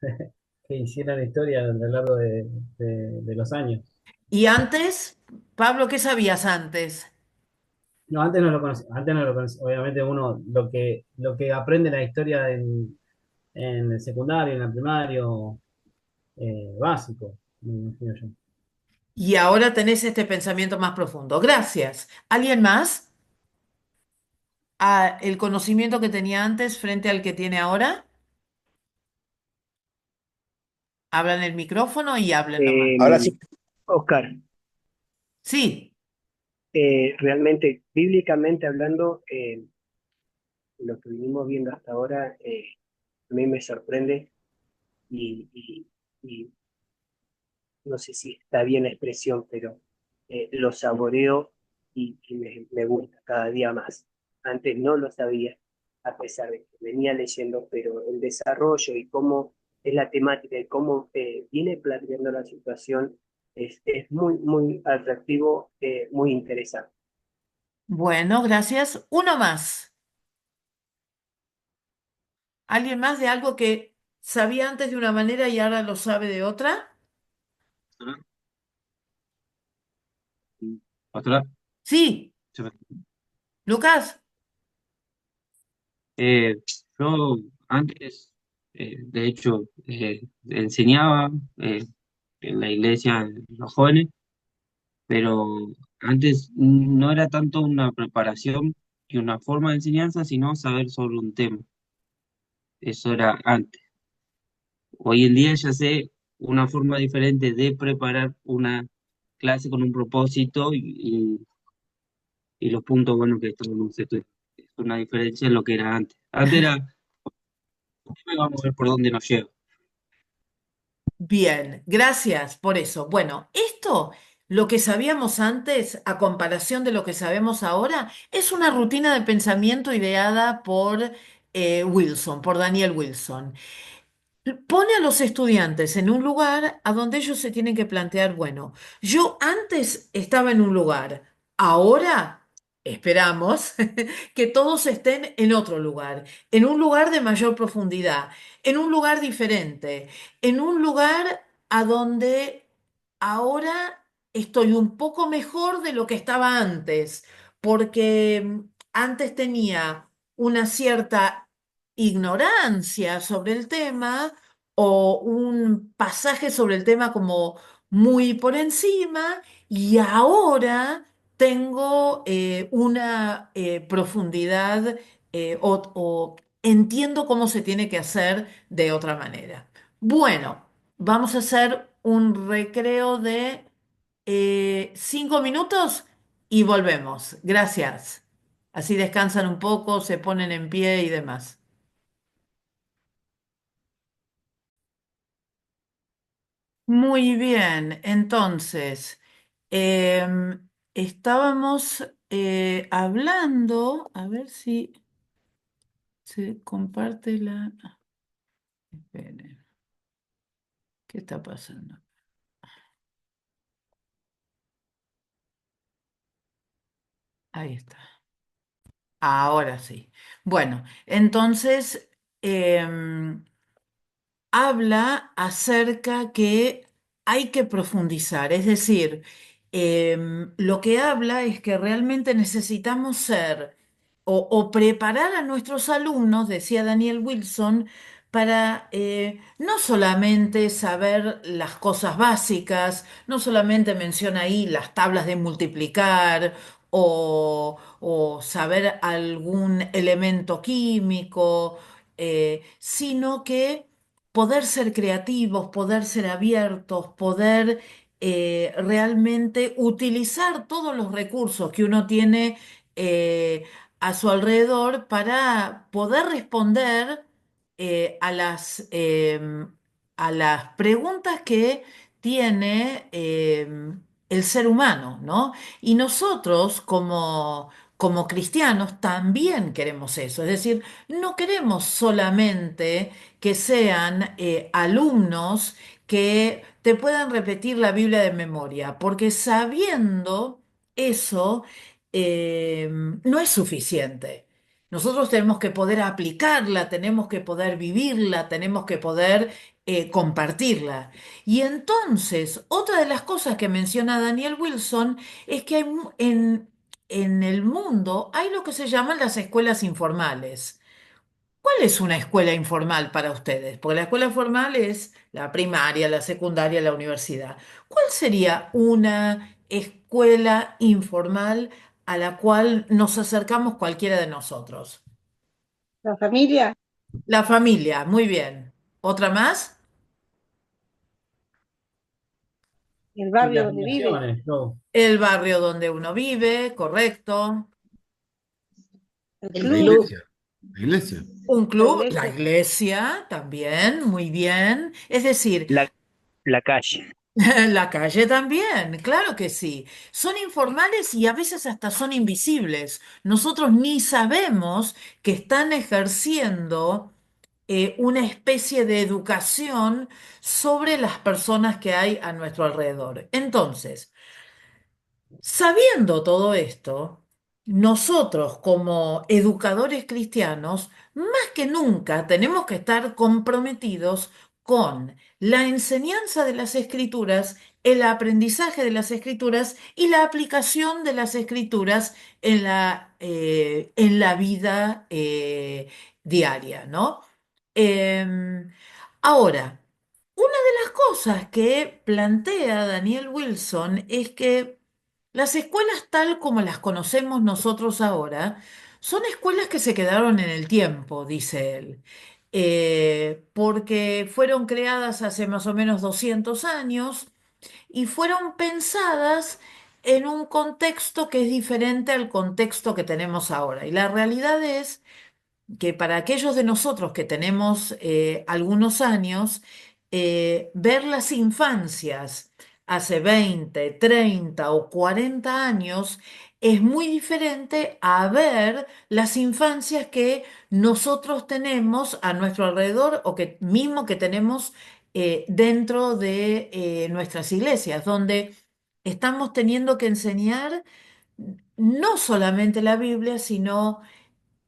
que hicieron historia a lo largo de los años. ¿Y antes? Pablo, ¿qué sabías antes? No, antes no lo conocí, antes no lo conocí. Obviamente uno lo que aprende la historia en el secundario, en el primario, básico, me imagino yo. Y ahora tenés este pensamiento más profundo. Gracias. ¿Alguien más? ¿El conocimiento que tenía antes frente al que tiene ahora? Hablan el micrófono y hablen nomás. Ahora sí. Oscar, Sí. realmente, bíblicamente hablando, lo que venimos viendo hasta ahora, a mí me sorprende y, y- y no sé si está bien la expresión, pero lo saboreo y me gusta cada día más. Antes no lo sabía, a pesar de que venía leyendo, pero el desarrollo y cómo es la temática y cómo viene planteando la situación es muy, muy atractivo, muy interesante. Bueno, gracias. Uno más. ¿Alguien más de algo que sabía antes de una manera y ahora lo sabe de otra? Pastora, Sí, Lucas. eh, yo antes, de hecho, enseñaba en la iglesia a los jóvenes, pero antes no era tanto una preparación y una forma de enseñanza, sino saber sobre un tema. Eso era antes. Hoy en día ya sé una forma diferente de preparar una clase con un propósito y los puntos buenos que estamos estudiando. Es una diferencia en lo que era antes. Antes era, vamos a ver por dónde nos lleva. Bien, gracias por eso. Bueno, esto, lo que sabíamos antes, a comparación de lo que sabemos ahora, es una rutina de pensamiento ideada por Wilson, por Daniel Wilson. Pone a los estudiantes en un lugar a donde ellos se tienen que plantear, bueno, yo antes estaba en un lugar, ahora esperamos que todos estén en otro lugar, en un lugar de mayor profundidad, en un lugar diferente, en un lugar a donde ahora estoy un poco mejor de lo que estaba antes, porque antes tenía una cierta ignorancia sobre el tema o un pasaje sobre el tema como muy por encima y ahora tengo una profundidad o entiendo cómo se tiene que hacer de otra manera. Bueno, vamos a hacer un recreo de 5 minutos y volvemos. Gracias. Así descansan un poco, se ponen en pie y demás. Muy bien, entonces, estábamos hablando, a ver si se comparte la... Esperen, ¿qué está pasando? Ahí está. Ahora sí. Bueno, entonces habla acerca que hay que profundizar, es decir, lo que habla es que realmente necesitamos ser o preparar a nuestros alumnos, decía Daniel Wilson, para no solamente saber las cosas básicas, no solamente menciona ahí las tablas de multiplicar o saber algún elemento químico, sino que poder ser creativos, poder ser abiertos, poder realmente utilizar todos los recursos que uno tiene a su alrededor para poder responder a las preguntas que tiene el ser humano, ¿no? Y nosotros como cristianos también queremos eso, es decir, no queremos solamente que sean alumnos que te puedan repetir la Biblia de memoria, porque sabiendo eso no es suficiente. Nosotros tenemos que poder aplicarla, tenemos que poder vivirla, tenemos que poder compartirla. Y entonces, otra de las cosas que menciona Daniel Wilson es que en el mundo hay lo que se llaman las escuelas informales. ¿Cuál es una escuela informal para ustedes? Porque la escuela formal es la primaria, la secundaria, la universidad. ¿Cuál sería una escuela informal a la cual nos acercamos cualquiera de nosotros? La familia, La familia, muy bien. ¿Otra más? el Y barrio las donde vive, relaciones, no. El barrio donde uno vive, correcto. el El La club, club. iglesia. La iglesia. Un la club, la iglesia. iglesia también, muy bien. Es decir, La calle. la calle también, claro que sí. Son informales y a veces hasta son invisibles. Nosotros ni sabemos que están ejerciendo una especie de educación sobre las personas que hay a nuestro alrededor. Entonces, sabiendo todo esto, nosotros como educadores cristianos, más que nunca tenemos que estar comprometidos con la enseñanza de las escrituras, el aprendizaje de las escrituras y la aplicación de las escrituras en la vida diaria, ¿no? Ahora, una de las cosas que plantea Daniel Wilson es que las escuelas tal como las conocemos nosotros ahora son escuelas que se quedaron en el tiempo, dice él. Porque fueron creadas hace más o menos 200 años y fueron pensadas en un contexto que es diferente al contexto que tenemos ahora. Y la realidad es que para aquellos de nosotros que tenemos algunos años, ver las infancias hace 20, 30 o 40 años es muy diferente a ver las infancias que nosotros tenemos a nuestro alrededor o que mismo que tenemos dentro de nuestras iglesias, donde estamos teniendo que enseñar no solamente la Biblia, sino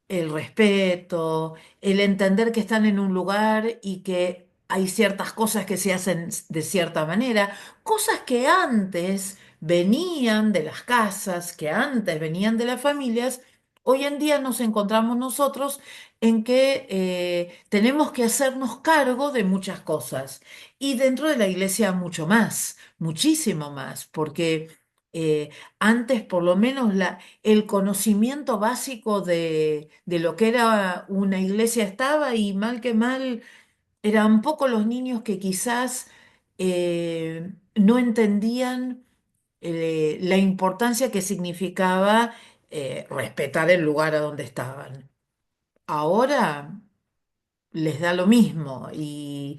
el respeto, el entender que están en un lugar y que hay ciertas cosas que se hacen de cierta manera, cosas que antes venían de las casas, que antes venían de las familias, hoy en día nos encontramos nosotros en que tenemos que hacernos cargo de muchas cosas. Y dentro de la iglesia mucho más, muchísimo más, porque antes por lo menos el conocimiento básico de lo que era una iglesia estaba y mal que mal eran pocos los niños que quizás no entendían la importancia que significaba respetar el lugar a donde estaban. Ahora les da lo mismo y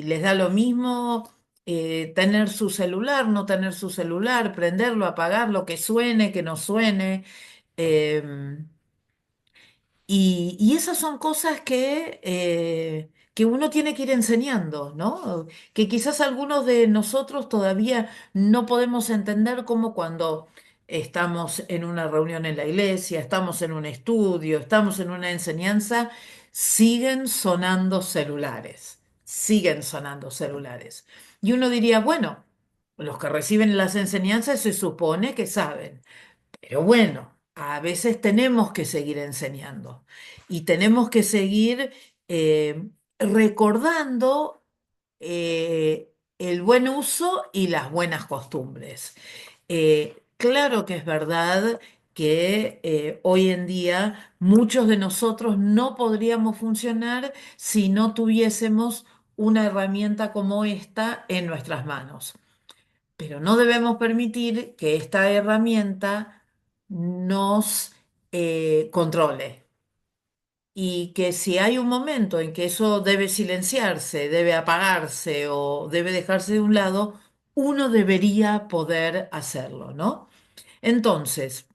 les da lo mismo tener su celular, no tener su celular, prenderlo, apagarlo, que suene, que no suene. em, y esas son cosas que uno tiene que ir enseñando, ¿no? Que quizás algunos de nosotros todavía no podemos entender como cuando estamos en una reunión en la iglesia, estamos en un estudio, estamos en una enseñanza, siguen sonando celulares, siguen sonando celulares. Y uno diría, bueno, los que reciben las enseñanzas se supone que saben. Pero bueno, a veces tenemos que seguir enseñando y tenemos que seguir recordando el buen uso y las buenas costumbres. Claro que es verdad que hoy en día muchos de nosotros no podríamos funcionar si no tuviésemos una herramienta como esta en nuestras manos. Pero no debemos permitir que esta herramienta nos controle y que si hay un momento en que eso debe silenciarse, debe apagarse o debe dejarse de un lado, uno debería poder hacerlo, ¿no? Entonces,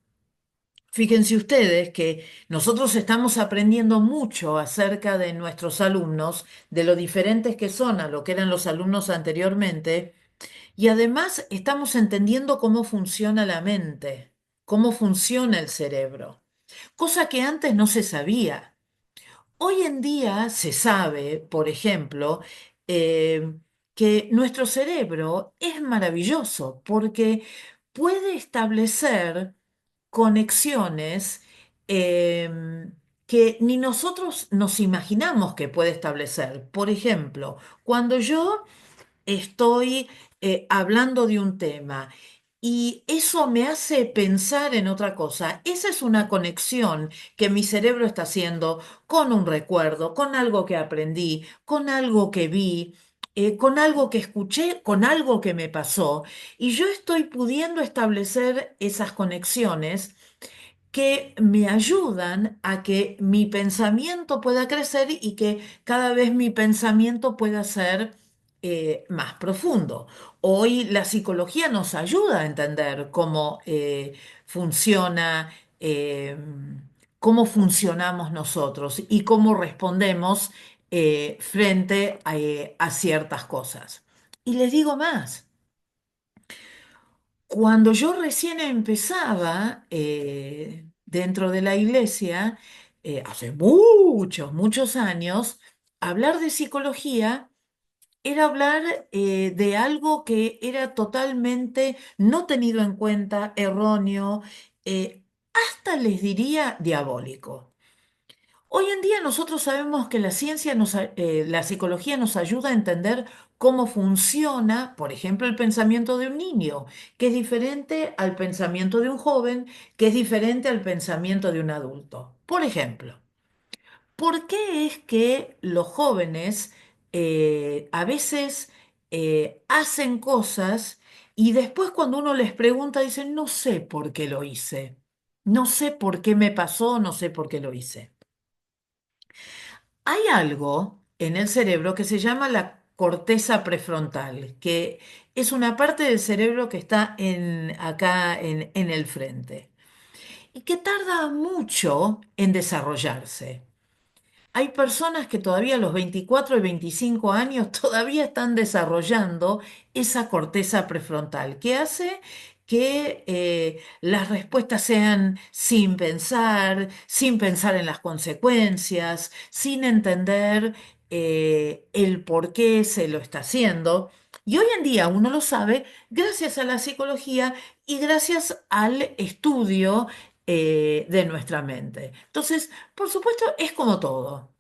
fíjense ustedes que nosotros estamos aprendiendo mucho acerca de nuestros alumnos, de lo diferentes que son a lo que eran los alumnos anteriormente. Y además estamos entendiendo cómo funciona la mente, cómo funciona el cerebro, cosa que antes no se sabía. Hoy en día se sabe, por ejemplo, eh, que nuestro cerebro es maravilloso porque puede establecer conexiones que ni nosotros nos imaginamos que puede establecer. Por ejemplo, cuando yo estoy hablando de un tema y eso me hace pensar en otra cosa. Esa es una conexión que mi cerebro está haciendo con un recuerdo, con algo que aprendí, con algo que vi, con algo que escuché, con algo que me pasó. Y yo estoy pudiendo establecer esas conexiones que me ayudan a que mi pensamiento pueda crecer y que cada vez mi pensamiento pueda ser más profundo. Hoy la psicología nos ayuda a entender funciona, eh, cómo funcionamos nosotros y cómo respondemos frente a ciertas cosas. Y les digo más. Cuando yo recién empezaba dentro de la iglesia, hace muchos, muchos años, hablar de psicología era hablar de algo que era totalmente no tenido en cuenta, erróneo, hasta les diría diabólico. Hoy en día nosotros sabemos que la ciencia la psicología nos ayuda a entender cómo funciona, por ejemplo, el pensamiento de un niño, que es diferente al pensamiento de un joven, que es diferente al pensamiento de un adulto. Por ejemplo, ¿por qué es que los jóvenes a veces hacen cosas y después cuando uno les pregunta dicen, no sé por qué lo hice, no sé por qué me pasó, no sé por qué lo hice? Hay algo en el cerebro que se llama la corteza prefrontal, que es una parte del cerebro que está acá en el frente y que tarda mucho en desarrollarse. Hay personas que todavía a los 24 y 25 años todavía están desarrollando esa corteza prefrontal, que hace que las respuestas sean sin pensar en las consecuencias, sin entender el por qué se lo está haciendo. Y hoy en día uno lo sabe gracias a la psicología y gracias al estudio de nuestra mente. Entonces, por supuesto, es como todo.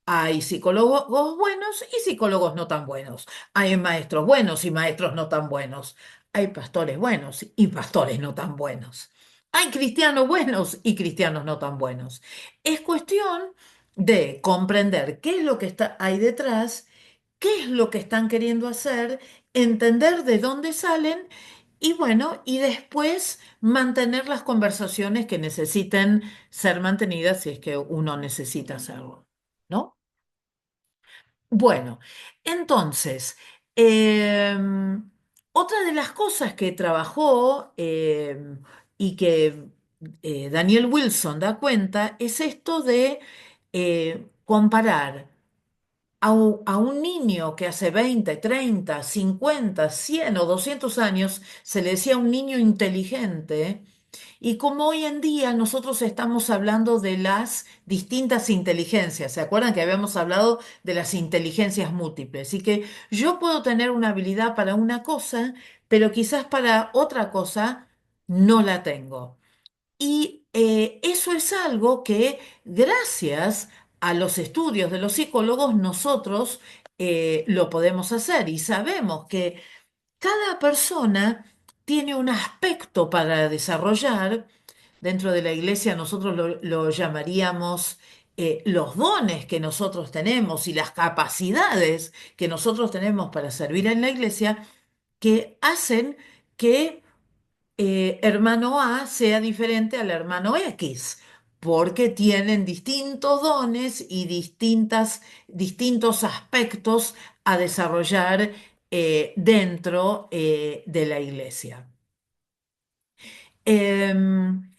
Hay psicólogos buenos y psicólogos no tan buenos. Hay maestros buenos y maestros no tan buenos. Hay pastores buenos y pastores no tan buenos. Hay cristianos buenos y cristianos no tan buenos. Es cuestión de comprender qué es lo que está ahí detrás, qué es lo que están queriendo hacer, entender de dónde salen y bueno, y después mantener las conversaciones que necesiten ser mantenidas si es que uno necesita hacerlo, ¿no? Bueno, entonces, otra de las cosas que trabajó y que Daniel Wilson da cuenta es esto de comparar a un niño que hace 20, 30, 50, 100 o 200 años se le decía un niño inteligente, y como hoy en día nosotros estamos hablando de las distintas inteligencias, ¿se acuerdan que habíamos hablado de las inteligencias múltiples? Y que yo puedo tener una habilidad para una cosa, pero quizás para otra cosa no la tengo. Y eso es algo que gracias a los estudios de los psicólogos nosotros lo podemos hacer y sabemos que cada persona tiene un aspecto para desarrollar. Dentro de la iglesia nosotros lo llamaríamos los dones que nosotros tenemos y las capacidades que nosotros tenemos para servir en la iglesia que hacen que hermano A sea diferente al hermano X, porque tienen distintos dones y distintos aspectos a desarrollar dentro de la iglesia. Em,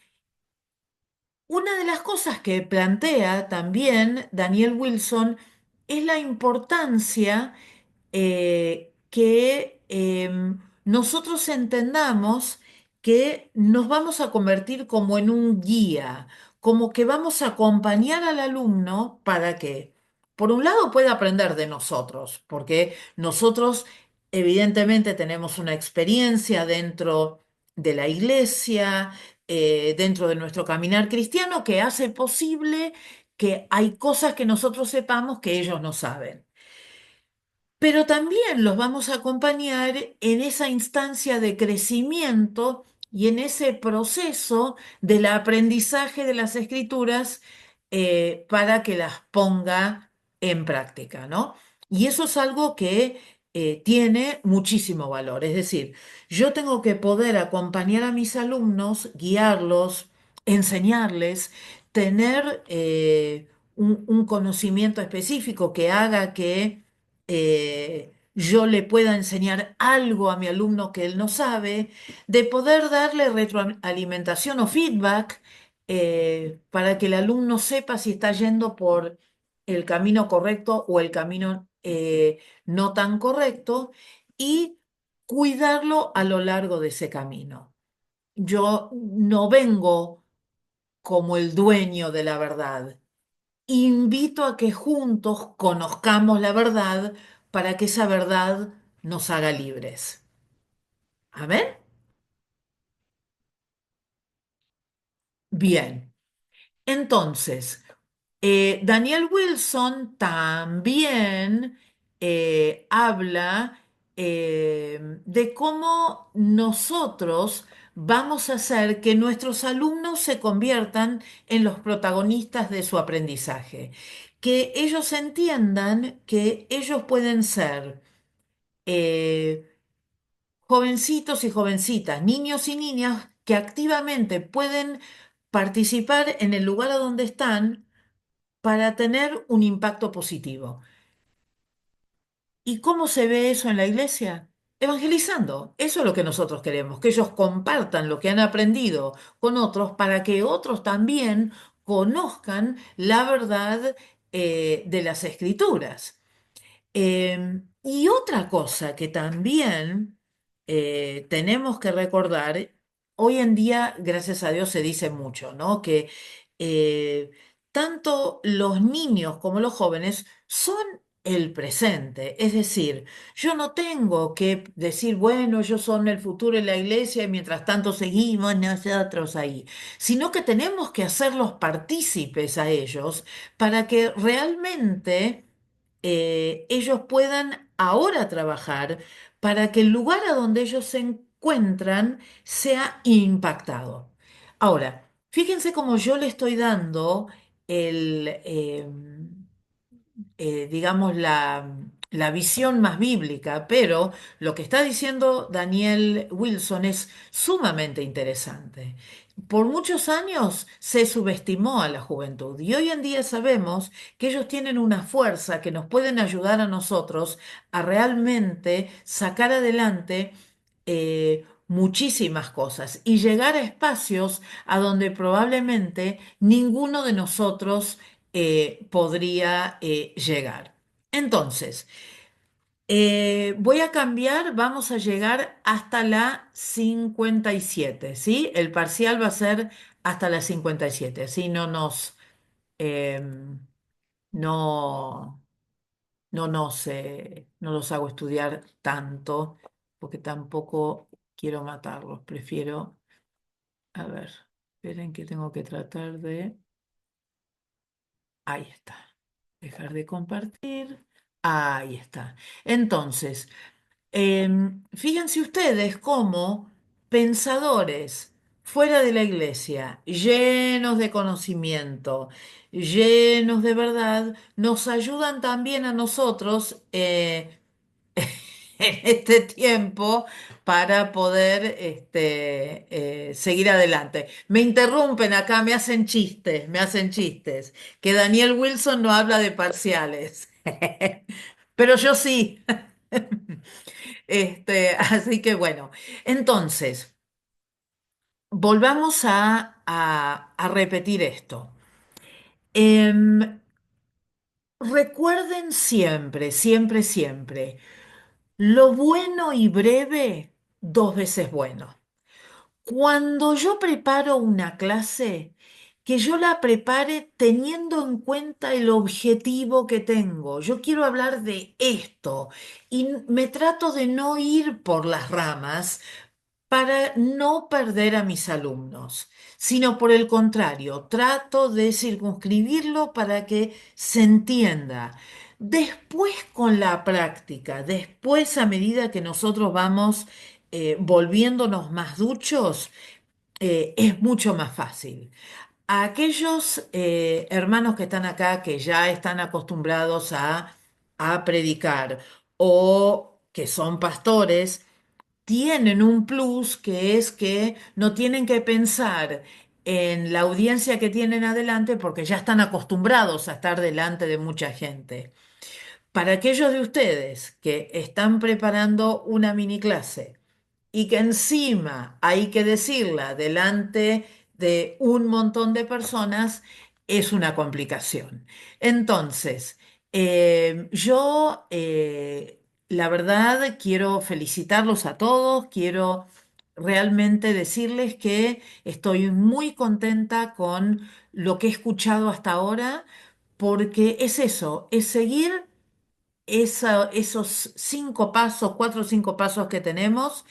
una de las cosas que plantea también Daniel Wilson es la importancia que nosotros entendamos que nos vamos a convertir como en un guía, como que vamos a acompañar al alumno para que, por un lado, pueda aprender de nosotros, porque nosotros evidentemente tenemos una experiencia dentro de la iglesia, dentro de nuestro caminar cristiano, que hace posible que hay cosas que nosotros sepamos que ellos no saben. Pero también los vamos a acompañar en esa instancia de crecimiento y en ese proceso del aprendizaje de las escrituras para que las ponga en práctica, ¿no? Y eso es algo que tiene muchísimo valor. Es decir, yo tengo que poder acompañar a mis alumnos, guiarlos, enseñarles, tener un conocimiento específico que haga que yo le pueda enseñar algo a mi alumno que él no sabe, de poder darle retroalimentación o feedback para que el alumno sepa si está yendo por el camino correcto o el camino no tan correcto y cuidarlo a lo largo de ese camino. Yo no vengo como el dueño de la verdad. Invito a que juntos conozcamos la verdad para que esa verdad nos haga libres. ¿Amén? Bien. Entonces, Daniel Wilson también habla de cómo nosotros vamos a hacer que nuestros alumnos se conviertan en los protagonistas de su aprendizaje, que ellos entiendan que ellos pueden ser eh, jovencitos y jovencitas, niños y niñas que activamente pueden participar en el lugar a donde están para tener un impacto positivo. ¿Y cómo se ve eso en la iglesia? Evangelizando. Eso es lo que nosotros queremos, que ellos compartan lo que han aprendido con otros para que otros también conozcan la verdad de las escrituras. Y otra cosa que también tenemos que recordar, hoy en día, gracias a Dios, se dice mucho, ¿no? Que tanto los niños como los jóvenes son el presente. Es decir, yo no tengo que decir, bueno, ellos son el futuro de la iglesia y mientras tanto seguimos nosotros ahí, sino que tenemos que hacerlos partícipes a ellos para que realmente ellos puedan ahora trabajar para que el lugar a donde ellos se encuentran sea impactado. Ahora, fíjense cómo yo le estoy dando digamos, la visión más bíblica, pero lo que está diciendo Daniel Wilson es sumamente interesante. Por muchos años se subestimó a la juventud y hoy en día sabemos que ellos tienen una fuerza que nos pueden ayudar a nosotros a realmente sacar adelante muchísimas cosas y llegar a espacios a donde probablemente ninguno de nosotros podría llegar. Entonces, voy a cambiar, vamos a llegar hasta la 57, ¿sí? El parcial va a ser hasta la 57, así eh, no, no los hago estudiar tanto, porque tampoco quiero matarlos, prefiero, a ver, esperen que tengo que tratar de, ahí está. Dejar de compartir. Ahí está. Entonces, fíjense ustedes cómo pensadores fuera de la iglesia, llenos de conocimiento, llenos de verdad, nos ayudan también a nosotros en este tiempo para poder seguir adelante. Me interrumpen acá, me hacen chistes, que Daniel Wilson no habla de parciales, pero yo sí. Así que bueno, entonces, volvamos a repetir esto. Em, Recuerden siempre, siempre, siempre, lo bueno y breve, dos veces bueno. Cuando yo preparo una clase, que yo la prepare teniendo en cuenta el objetivo que tengo. Yo quiero hablar de esto y me trato de no ir por las ramas para no perder a mis alumnos, sino por el contrario, trato de circunscribirlo para que se entienda. Después con la práctica, después a medida que nosotros vamos volviéndonos más duchos, es mucho más fácil. A aquellos hermanos que están acá, que ya están acostumbrados a predicar o que son pastores, tienen un plus que es que no tienen que pensar en la audiencia que tienen adelante porque ya están acostumbrados a estar delante de mucha gente. Para aquellos de ustedes que están preparando una mini clase y que encima hay que decirla delante de un montón de personas, es una complicación. Entonces, la verdad quiero felicitarlos a todos, quiero realmente decirles que estoy muy contenta con lo que he escuchado hasta ahora, porque es eso, es seguir esos 5 pasos, 4 o 5 pasos que tenemos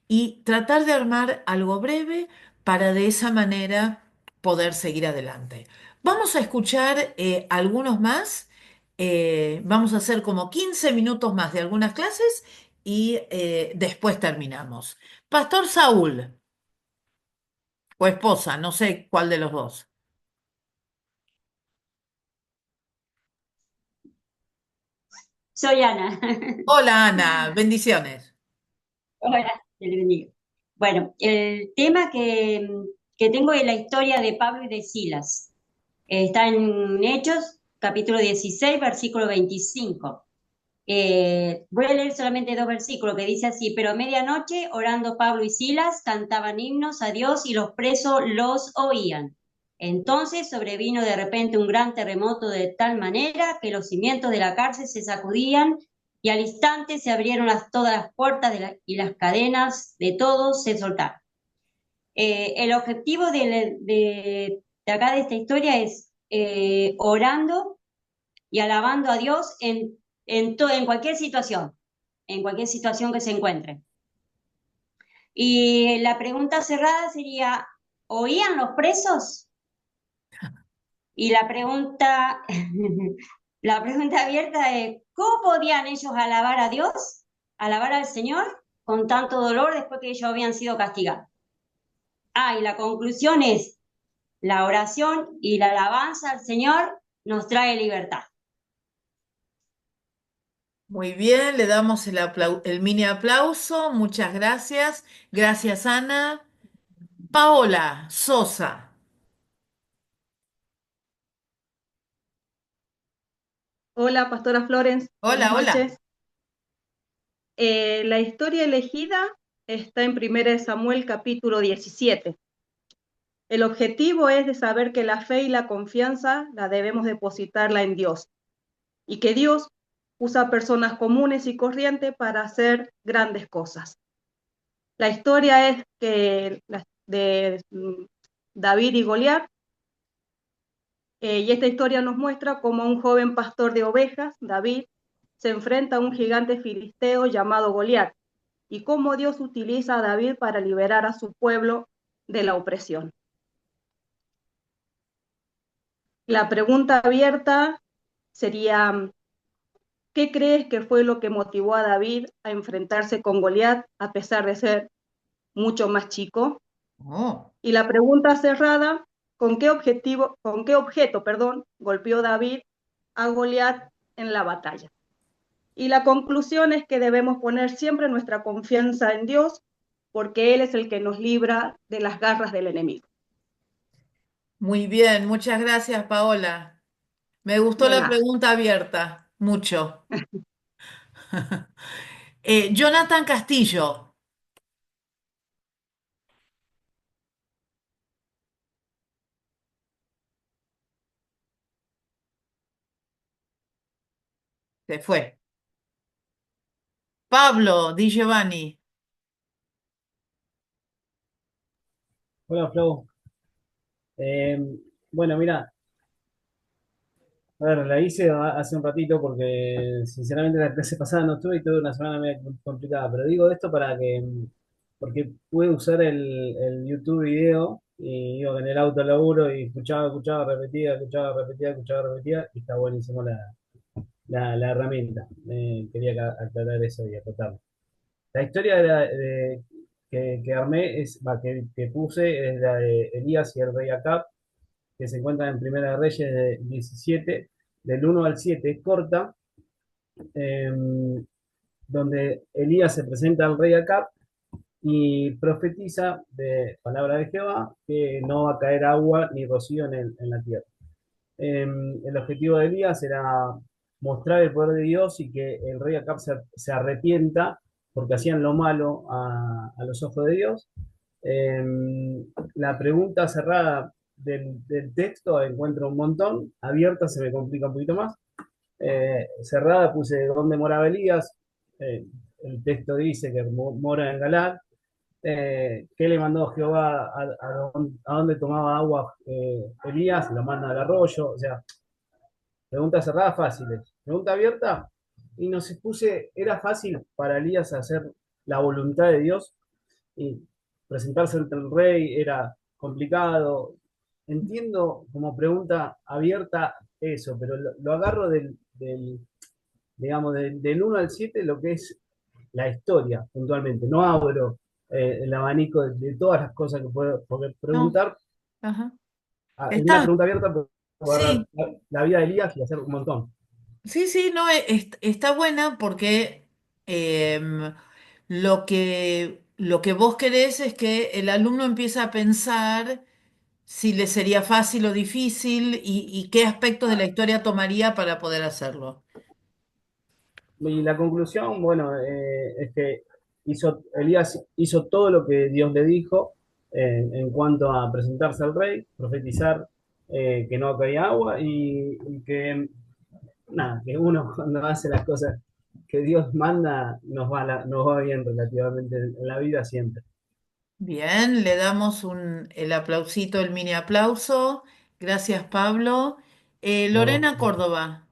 y tratar de armar algo breve para de esa manera poder seguir adelante. Vamos a escuchar algunos más. Vamos a hacer como 15 minutos más de algunas clases y después terminamos. Pastor Saúl o esposa, no sé cuál de los dos. Soy Ana. Hola Ana, bendiciones. Hola, que le bendiga. Bueno, el tema que tengo es la historia de Pablo y de Silas. Está en Hechos, capítulo 16, versículo 25. Voy a leer solamente 2 versículos que dice así: pero a medianoche, orando Pablo y Silas, cantaban himnos a Dios y los presos los oían. Entonces sobrevino de repente un gran terremoto de tal manera que los cimientos de la cárcel se sacudían y al instante se abrieron todas las puertas y las cadenas de todos se soltaron. El objetivo de acá de esta historia es orando y alabando a Dios en en en cualquier situación que se encuentre. Y la pregunta cerrada sería, ¿oían los presos? Y la pregunta abierta es, ¿cómo podían ellos alabar a Dios, alabar al Señor con tanto dolor después que ellos habían sido castigados? Y la conclusión es, la oración y la alabanza al Señor nos trae libertad. Muy bien, le damos el mini aplauso. Muchas gracias. Gracias, Ana. Paola Sosa. Hola, Pastora Florence. Buenas Hola, hola. noches. La historia elegida está en 1 Samuel capítulo 17. El objetivo es de saber que la fe y la confianza la debemos depositarla en Dios y que Dios usa personas comunes y corrientes para hacer grandes cosas. La historia es de David y Goliat, y esta historia nos muestra cómo un joven pastor de ovejas, David, se enfrenta a un gigante filisteo llamado Goliat, y cómo Dios utiliza a David para liberar a su pueblo de la opresión. La pregunta abierta sería, ¿qué crees que fue lo que motivó a David a enfrentarse con Goliat a pesar de ser mucho más chico? Oh. Y la pregunta cerrada, con qué objeto, golpeó David a Goliat en la batalla? Y la conclusión es que debemos poner siempre nuestra confianza en Dios, porque Él es el que nos libra de las garras del enemigo. Muy bien, muchas gracias, Paola. Me gustó De la nada. pregunta abierta, mucho. Jonathan Castillo. Se fue. Pablo Di Giovanni. Hola, Flo. Eh, bueno, mira, a ver, la hice hace un ratito porque sinceramente la clase pasada no estuve y tuve una semana medio complicada, pero digo esto porque pude usar el YouTube video y iba en el auto al laburo y escuchaba, repetía, repetía y está buenísimo la herramienta. Quería aclarar eso y acotarlo. La historia que armé, que puse, es la de Elías y el rey Acab, que se encuentra en Primera de Reyes 17, del 1 al 7, es corta, donde Elías se presenta al rey Acab y profetiza de palabra de Jehová que no va a caer agua ni rocío en la tierra. El objetivo de Elías era mostrar el poder de Dios y que el rey Acab se arrepienta porque hacían lo malo a los ojos de Dios. La pregunta cerrada del texto encuentro un montón, abierta se me complica un poquito más. Cerrada puse dónde moraba Elías. Eh, el texto dice que mora en Galad. ¿Qué le mandó Jehová a dónde tomaba agua Elías? Lo manda al arroyo. O sea, preguntas cerradas fáciles. Pregunta abierta, y nos expuse, era fácil para Elías hacer la voluntad de Dios y presentarse ante el rey era complicado. Entiendo como pregunta abierta eso, pero lo agarro digamos, del 1 al 7 lo que es la historia puntualmente. No abro el abanico de todas las cosas que puedo No. preguntar. Ajá. En una Está. pregunta abierta puedo agarrar Sí, la vida de Elías y hacer un montón. sí, sí, no, está buena porque lo que vos querés es que el alumno empiece a pensar si le sería fácil o difícil y qué aspectos de la historia tomaría para poder hacerlo. Y la conclusión, bueno, es que Elías hizo todo lo que Dios le dijo en cuanto a presentarse al rey, profetizar que no caía agua y que, nada, que uno cuando hace las cosas que Dios manda, nos va bien relativamente en la vida siempre. Bien, le damos el aplausito, el mini aplauso. Gracias, Pablo. No, Lorena Córdoba.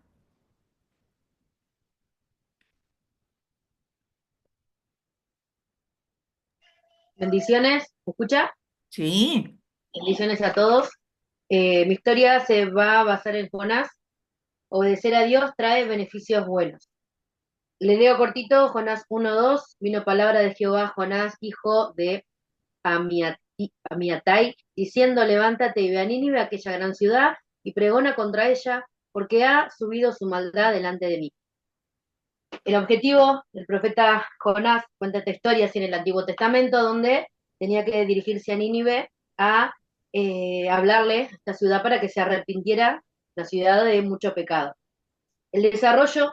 Bendiciones, ¿me escucha? Sí. Bendiciones a todos. Mi historia se va a basar en Jonás. Obedecer a Dios trae beneficios buenos. Le leo cortito, Jonás 1:2. Vino palabra de Jehová a Jonás, hijo de Amiatai, diciendo: levántate y ve a Nínive, aquella gran ciudad, y pregona contra ella, porque ha subido su maldad delante de mí. El objetivo del profeta Jonás cuenta esta historia así en el Antiguo Testamento, donde tenía que dirigirse a Nínive a hablarle a esta ciudad para que se arrepintiera, la ciudad, de mucho pecado. El desarrollo: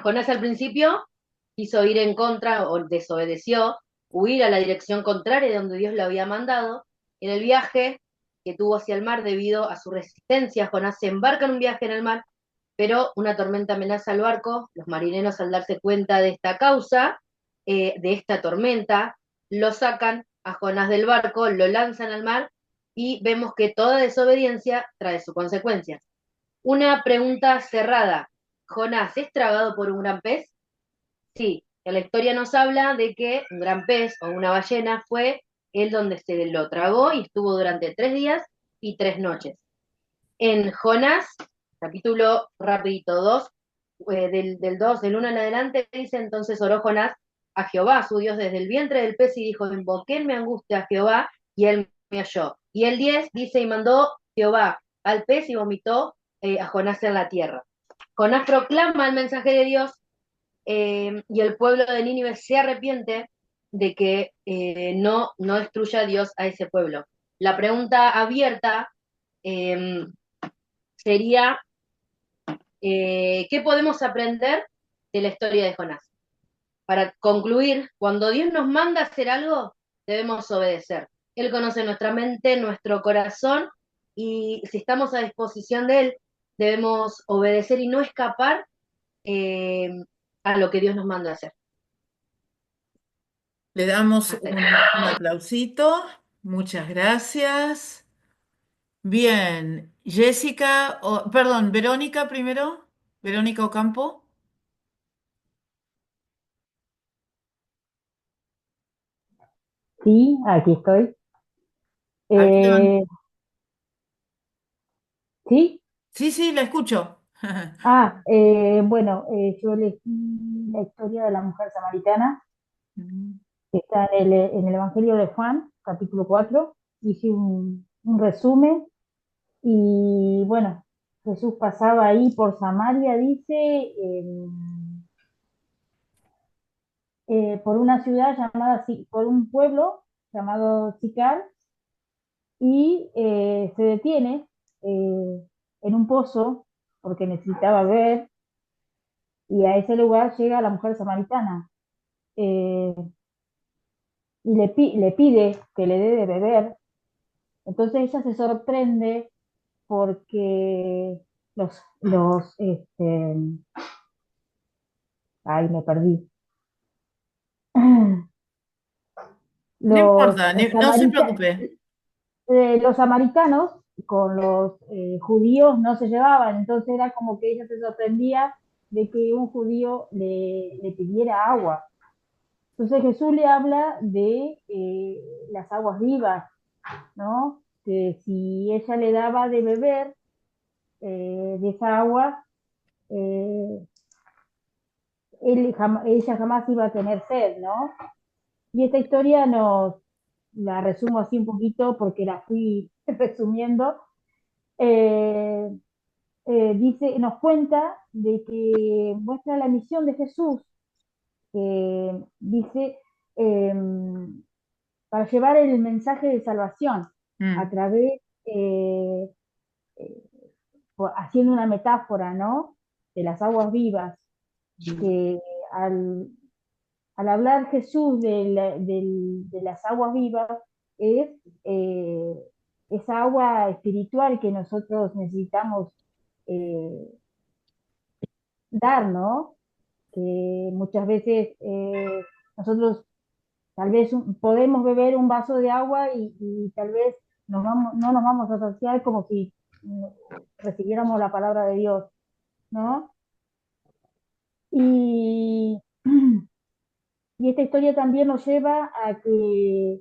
Jonás al principio quiso ir en contra o desobedeció, huir a la dirección contraria de donde Dios lo había mandado. En el viaje que tuvo hacia el mar, debido a su resistencia, Jonás se embarca en un viaje en el mar, pero una tormenta amenaza al barco. Los marineros, al darse cuenta de esta causa, de esta tormenta, lo sacan a Jonás del barco, lo lanzan al mar, y vemos que toda desobediencia trae sus consecuencias. Una pregunta cerrada: ¿Jonás es tragado por un gran pez? Sí, en la historia nos habla de que un gran pez o una ballena fue el donde se lo tragó y estuvo durante 3 días y 3 noches. En Jonás, capítulo rapidito 2, del 2, del 1 en adelante, dice: entonces oró Jonás a Jehová, su Dios, desde el vientre del pez, y dijo: invoqué en mi angustia a Jehová, y él me oyó. Y el 10 dice: y mandó Jehová al pez y vomitó a Jonás en la tierra. Jonás proclama el mensaje de Dios, y el pueblo de Nínive se arrepiente de que no destruya a Dios a ese pueblo. La pregunta abierta sería: ¿qué podemos aprender de la historia de Jonás? Para concluir, cuando Dios nos manda a hacer algo, debemos obedecer. Él conoce nuestra mente, nuestro corazón, y si estamos a disposición de Él, debemos obedecer y no escapar a lo que Dios nos manda a hacer. Le damos un aplausito. Muchas gracias. Bien, Jessica, perdón, Verónica primero. Verónica Ocampo. Sí, aquí estoy. A ver, Eh, ¿Sí? sí, sí, la escucho. Bueno, yo elegí la historia de la mujer samaritana, que está en el Evangelio de Juan, capítulo 4. Hice un resumen y bueno, Jesús pasaba ahí por Samaria, dice, por una ciudad llamada, por un pueblo llamado Sicar, y se detiene en un pozo porque necesitaba ver, y a ese lugar llega la mujer samaritana, eh, y le pide que le dé de beber. Entonces ella se sorprende porque ay, me perdí. No Los, importa, no se preocupe. los samaritanos con los judíos no se llevaban, entonces era como que ella se sorprendía de que un judío le pidiera agua. Entonces Jesús le habla de las aguas vivas, ¿no? Que si ella le daba de beber de esa agua, eh, ella jamás iba a tener sed, ¿no? Y esta historia la resumo así un poquito porque la fui resumiendo. Eh, nos cuenta de que muestra la misión de Jesús, que dice, eh, para llevar el mensaje de salvación a través, haciendo una metáfora, ¿no? De las aguas vivas, que al, al hablar Jesús de las aguas vivas, es esa agua espiritual que nosotros necesitamos eh, dar, ¿no? Que muchas veces nosotros tal vez podemos beber un vaso de agua y tal vez no nos vamos a saciar como si recibiéramos la palabra de Dios, ¿no? Y Y esta historia también nos lleva a que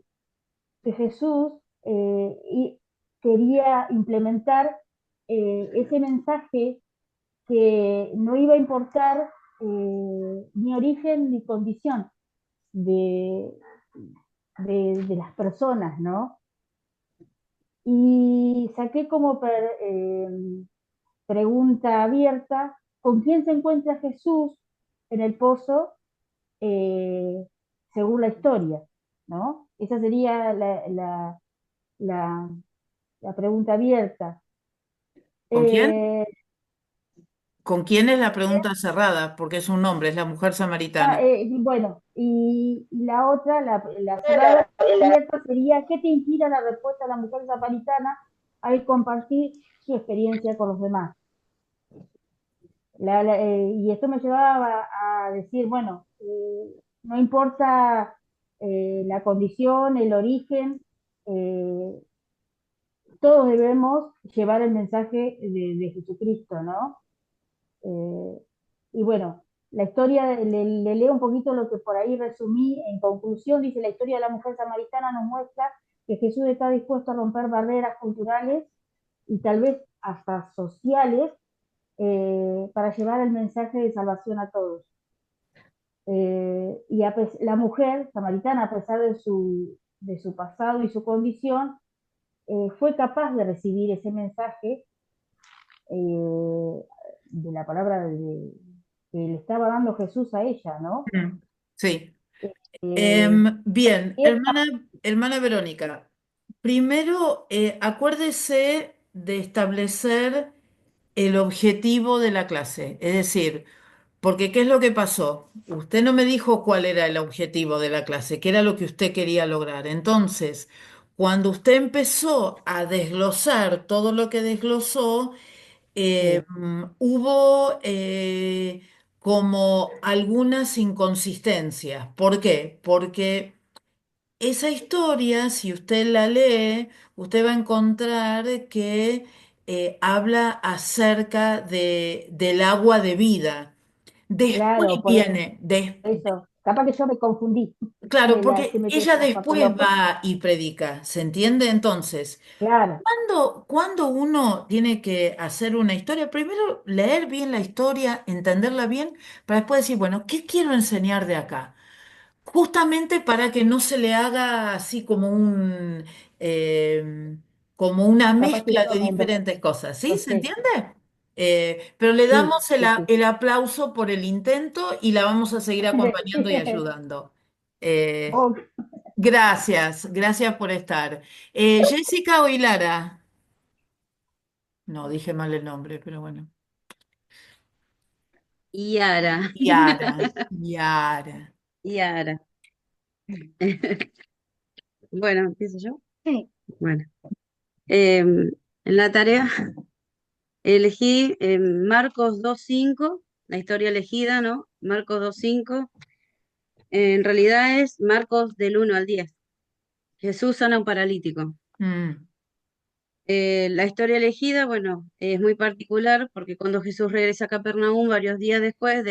Jesús quería implementar ese mensaje que no iba a importar ni origen ni condición de, de las personas, ¿no? Y saqué como pregunta abierta, ¿con quién se encuentra Jesús en el pozo eh, según la historia? ¿No? Esa sería la- la pregunta abierta. ¿Con quién? Eh, ¿Con quién es la pregunta cerrada? Porque es un nombre, es la mujer samaritana. bueno, y la otra, la cerrada abierta sería, ¿qué te inspira la respuesta de la mujer samaritana al compartir su experiencia con los demás? Y esto me llevaba a decir, bueno, no importa la condición, el origen, eh, todos debemos llevar el mensaje de Jesucristo, ¿no? Eh, y bueno, la historia, le leo un poquito lo que por ahí resumí en conclusión, dice, la historia de la mujer samaritana nos muestra que Jesús está dispuesto a romper barreras culturales y tal vez hasta sociales para llevar el mensaje de salvación a todos. La mujer samaritana, a pesar de su pasado y su condición, fue capaz de recibir ese mensaje de la palabra que le estaba dando Jesús a ella, ¿no? Sí. Eh, Bien, y es hermana Verónica, primero acuérdese de establecer el objetivo de la clase, es decir, porque ¿qué es lo que pasó? Usted no me dijo cuál era el objetivo de la clase, qué era lo que usted quería lograr. Entonces, cuando usted empezó a desglosar todo lo que desglosó, hubo como algunas inconsistencias. ¿Por qué? Porque esa historia, si usted la lee, usted va a encontrar que habla acerca del agua de vida. Después claro, por viene, eso, capaz que yo me confundí, claro, se porque me ella traspapeló. después va y predica, ¿se entiende? Entonces, Claro, cuando uno tiene que hacer una historia, primero leer bien la historia, entenderla bien, para después decir, bueno, ¿qué quiero enseñar de acá? Justamente para que no se le haga así como una capaz que mezcla yo de me diferentes cosas, ¿sí? ¿Se enrosqué. entiende? Pero le Sí, damos sí, sí. el aplauso por el intento y la vamos a seguir acompañando y ayudando. Eh, Ok. gracias por estar. Jessica o Hilara. No, dije mal el nombre, pero bueno. Yara. Yara, Yara. Yara. Bueno, ¿empiezo yo? Sí. Bueno, en la tarea elegí Marcos 2.5, la historia elegida, ¿no? Marcos 2.5. En realidad es Marcos del 1 al 10. Jesús sana a un paralítico. Mm, La historia elegida, bueno, es muy particular porque cuando Jesús regresa a Capernaum varios días después,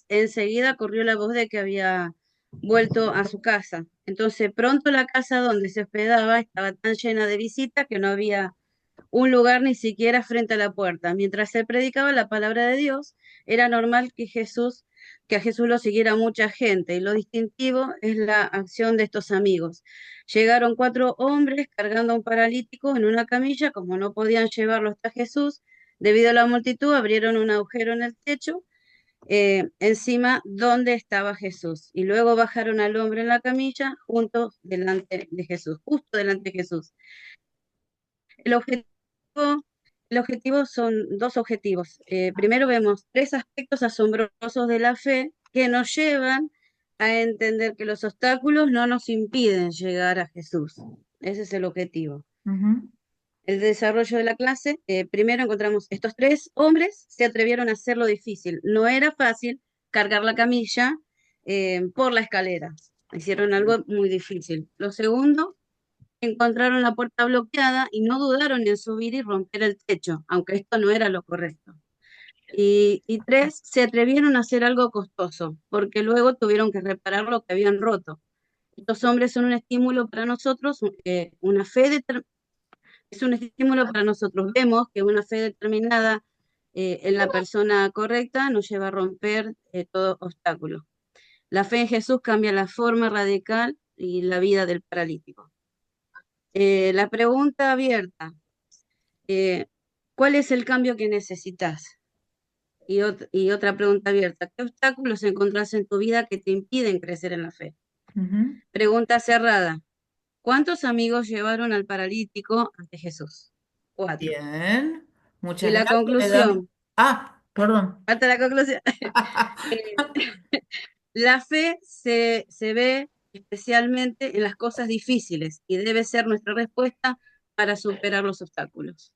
enseguida corrió la voz de que había vuelto a su casa. Entonces, pronto la casa donde se hospedaba estaba tan llena de visitas que no había un lugar ni siquiera frente a la puerta. Mientras se predicaba la palabra de Dios, era normal que a Jesús lo siguiera mucha gente, y lo distintivo es la acción de estos amigos. Llegaron 4 hombres cargando a un paralítico en una camilla, como no podían llevarlo hasta Jesús, debido a la multitud, abrieron un agujero en el techo encima donde estaba Jesús. Y luego bajaron al hombre en la camilla justo delante de Jesús. El objetivo, el objetivo son dos objetivos. Primero vemos 3 aspectos asombrosos de la fe que nos llevan a entender que los obstáculos no nos impiden llegar a Jesús. Ese es el objetivo. ujú. El desarrollo de la clase, primero encontramos estos 3 hombres se atrevieron a hacer lo difícil. No era fácil cargar la camilla por la escalera. Hicieron algo muy difícil. Lo segundo, encontraron la puerta bloqueada y no dudaron en subir y romper el techo, aunque esto no era lo correcto. Y tres, se atrevieron a hacer algo costoso, porque luego tuvieron que reparar lo que habían roto. Estos hombres son un estímulo para nosotros, una fe es un estímulo para nosotros. Vemos que una fe determinada en la persona correcta nos lleva a romper todo obstáculo. La fe en Jesús cambia la forma radical y la vida del paralítico. La pregunta abierta, ¿cuál es el cambio que necesitas? Y otra pregunta abierta, ¿qué obstáculos encontrás en tu vida que te impiden crecer en la fe? Ujú. Pregunta cerrada, ¿cuántos amigos llevaron al paralítico ante Jesús? 4. Bien, Y muchas la gracias. Le damos. conclusión, Ah, perdón. falta la conclusión. Eh, la fe se ve especialmente en las cosas difíciles y debe ser nuestra respuesta para superar los obstáculos.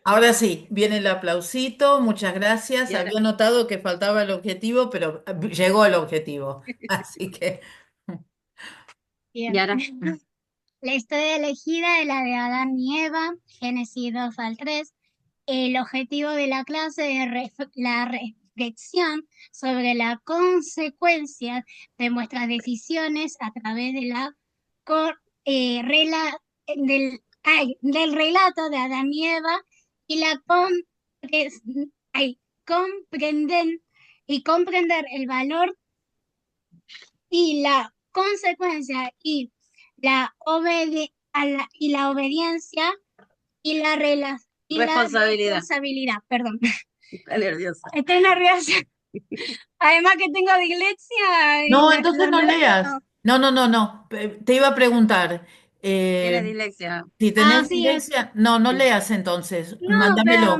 Ahora sí, viene el aplausito, muchas gracias. Y ahora, Había notado que faltaba el objetivo, pero llegó el objetivo. Así que, y Bien. ahora, La historia elegida es la de Adán y Eva, Génesis 2 al 3. El objetivo de la clase es la reflexión sobre las consecuencias de nuestras decisiones a través de la del relato de Adán y Eva y la comprender el valor y la consecuencia y y la obediencia y responsabilidad. responsabilidad, perdón. Está nerviosa. Estoy nerviosa. Además que tengo dislexia y no, entonces los no nervios leas. no. No. Te iba a preguntar, Tiene dislexia, si Ah, tenés sí, dislexia, no leas entonces, no, pero mándamelo.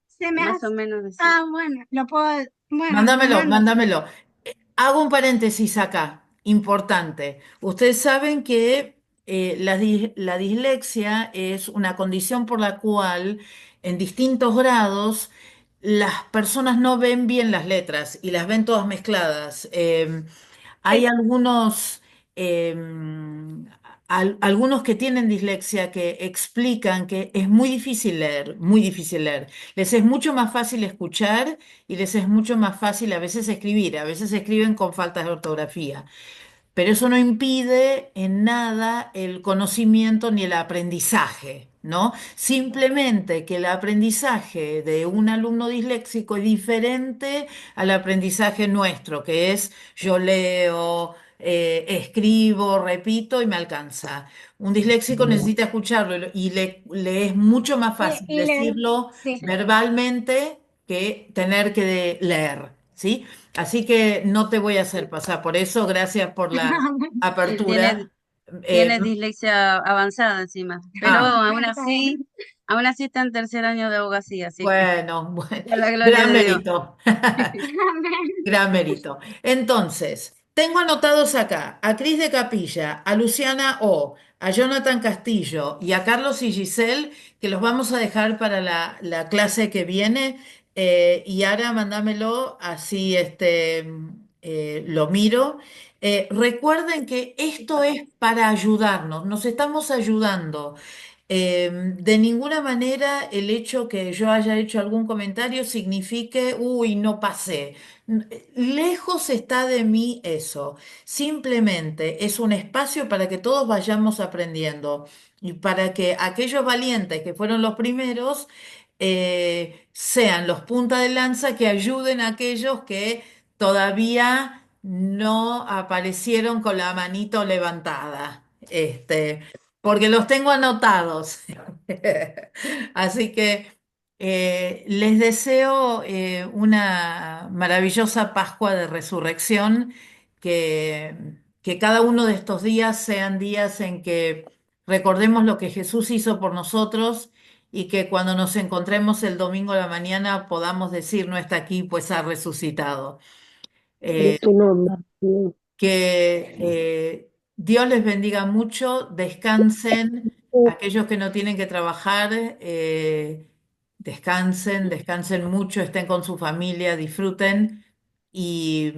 se me más hace. o menos decir. Ah, bueno, lo puedo. Bueno, lo mando. Mándamelo. Hago un paréntesis acá, importante. Ustedes saben que la dislexia es una condición por la cual en distintos grados las personas no ven bien las letras y las ven todas mezcladas. Hay eh, algunos que tienen dislexia que explican que es muy difícil leer, muy difícil leer. Les es mucho más fácil escuchar y les es mucho más fácil a veces escribir. A veces escriben con faltas de ortografía. Pero eso no impide en nada el conocimiento ni el aprendizaje, ¿no? Simplemente que el aprendizaje de un alumno disléxico es diferente al aprendizaje nuestro, que es yo leo, escribo, repito y me alcanza. Un disléxico necesita escucharlo y le es mucho más fácil Y leer, decirlo sí. verbalmente que tener que leer, ¿sí? Así que no te voy a hacer pasar por eso. Gracias por la Tiene, apertura. tiene dislexia avanzada encima, pero Ah, aún así está en tercer año de abogacía, así que bueno, a la gloria gran de Dios. mérito. Gran mérito. Entonces, tengo anotados acá a Cris de Capilla, a Luciana O, a Jonathan Castillo y a Carlos y Giselle, que los vamos a dejar para la clase que viene. Y ahora mándamelo, así lo miro. Recuerden que esto es para ayudarnos, nos estamos ayudando. De ninguna manera el hecho que yo haya hecho algún comentario signifique, uy, no pasé. Lejos está de mí eso. Simplemente es un espacio para que todos vayamos aprendiendo y para que aquellos valientes que fueron los primeros sean los punta de lanza que ayuden a aquellos que todavía no aparecieron con la manito levantada. Porque los tengo anotados. Así que les deseo una maravillosa Pascua de Resurrección, que cada uno de estos días sean días en que recordemos lo que Jesús hizo por nosotros y que cuando nos encontremos el domingo a la mañana podamos decir, no está aquí, pues ha resucitado. En Eh, tu nombre. que Dios les bendiga mucho, descansen, aquellos que no tienen que trabajar, descansen mucho, estén con su familia, disfruten y,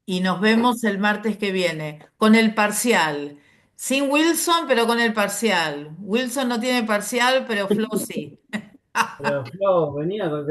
y nos vemos el martes que viene con el parcial. Sin Wilson, pero con el parcial. Wilson no tiene parcial, pero Flo sí. Pero Flo, venía con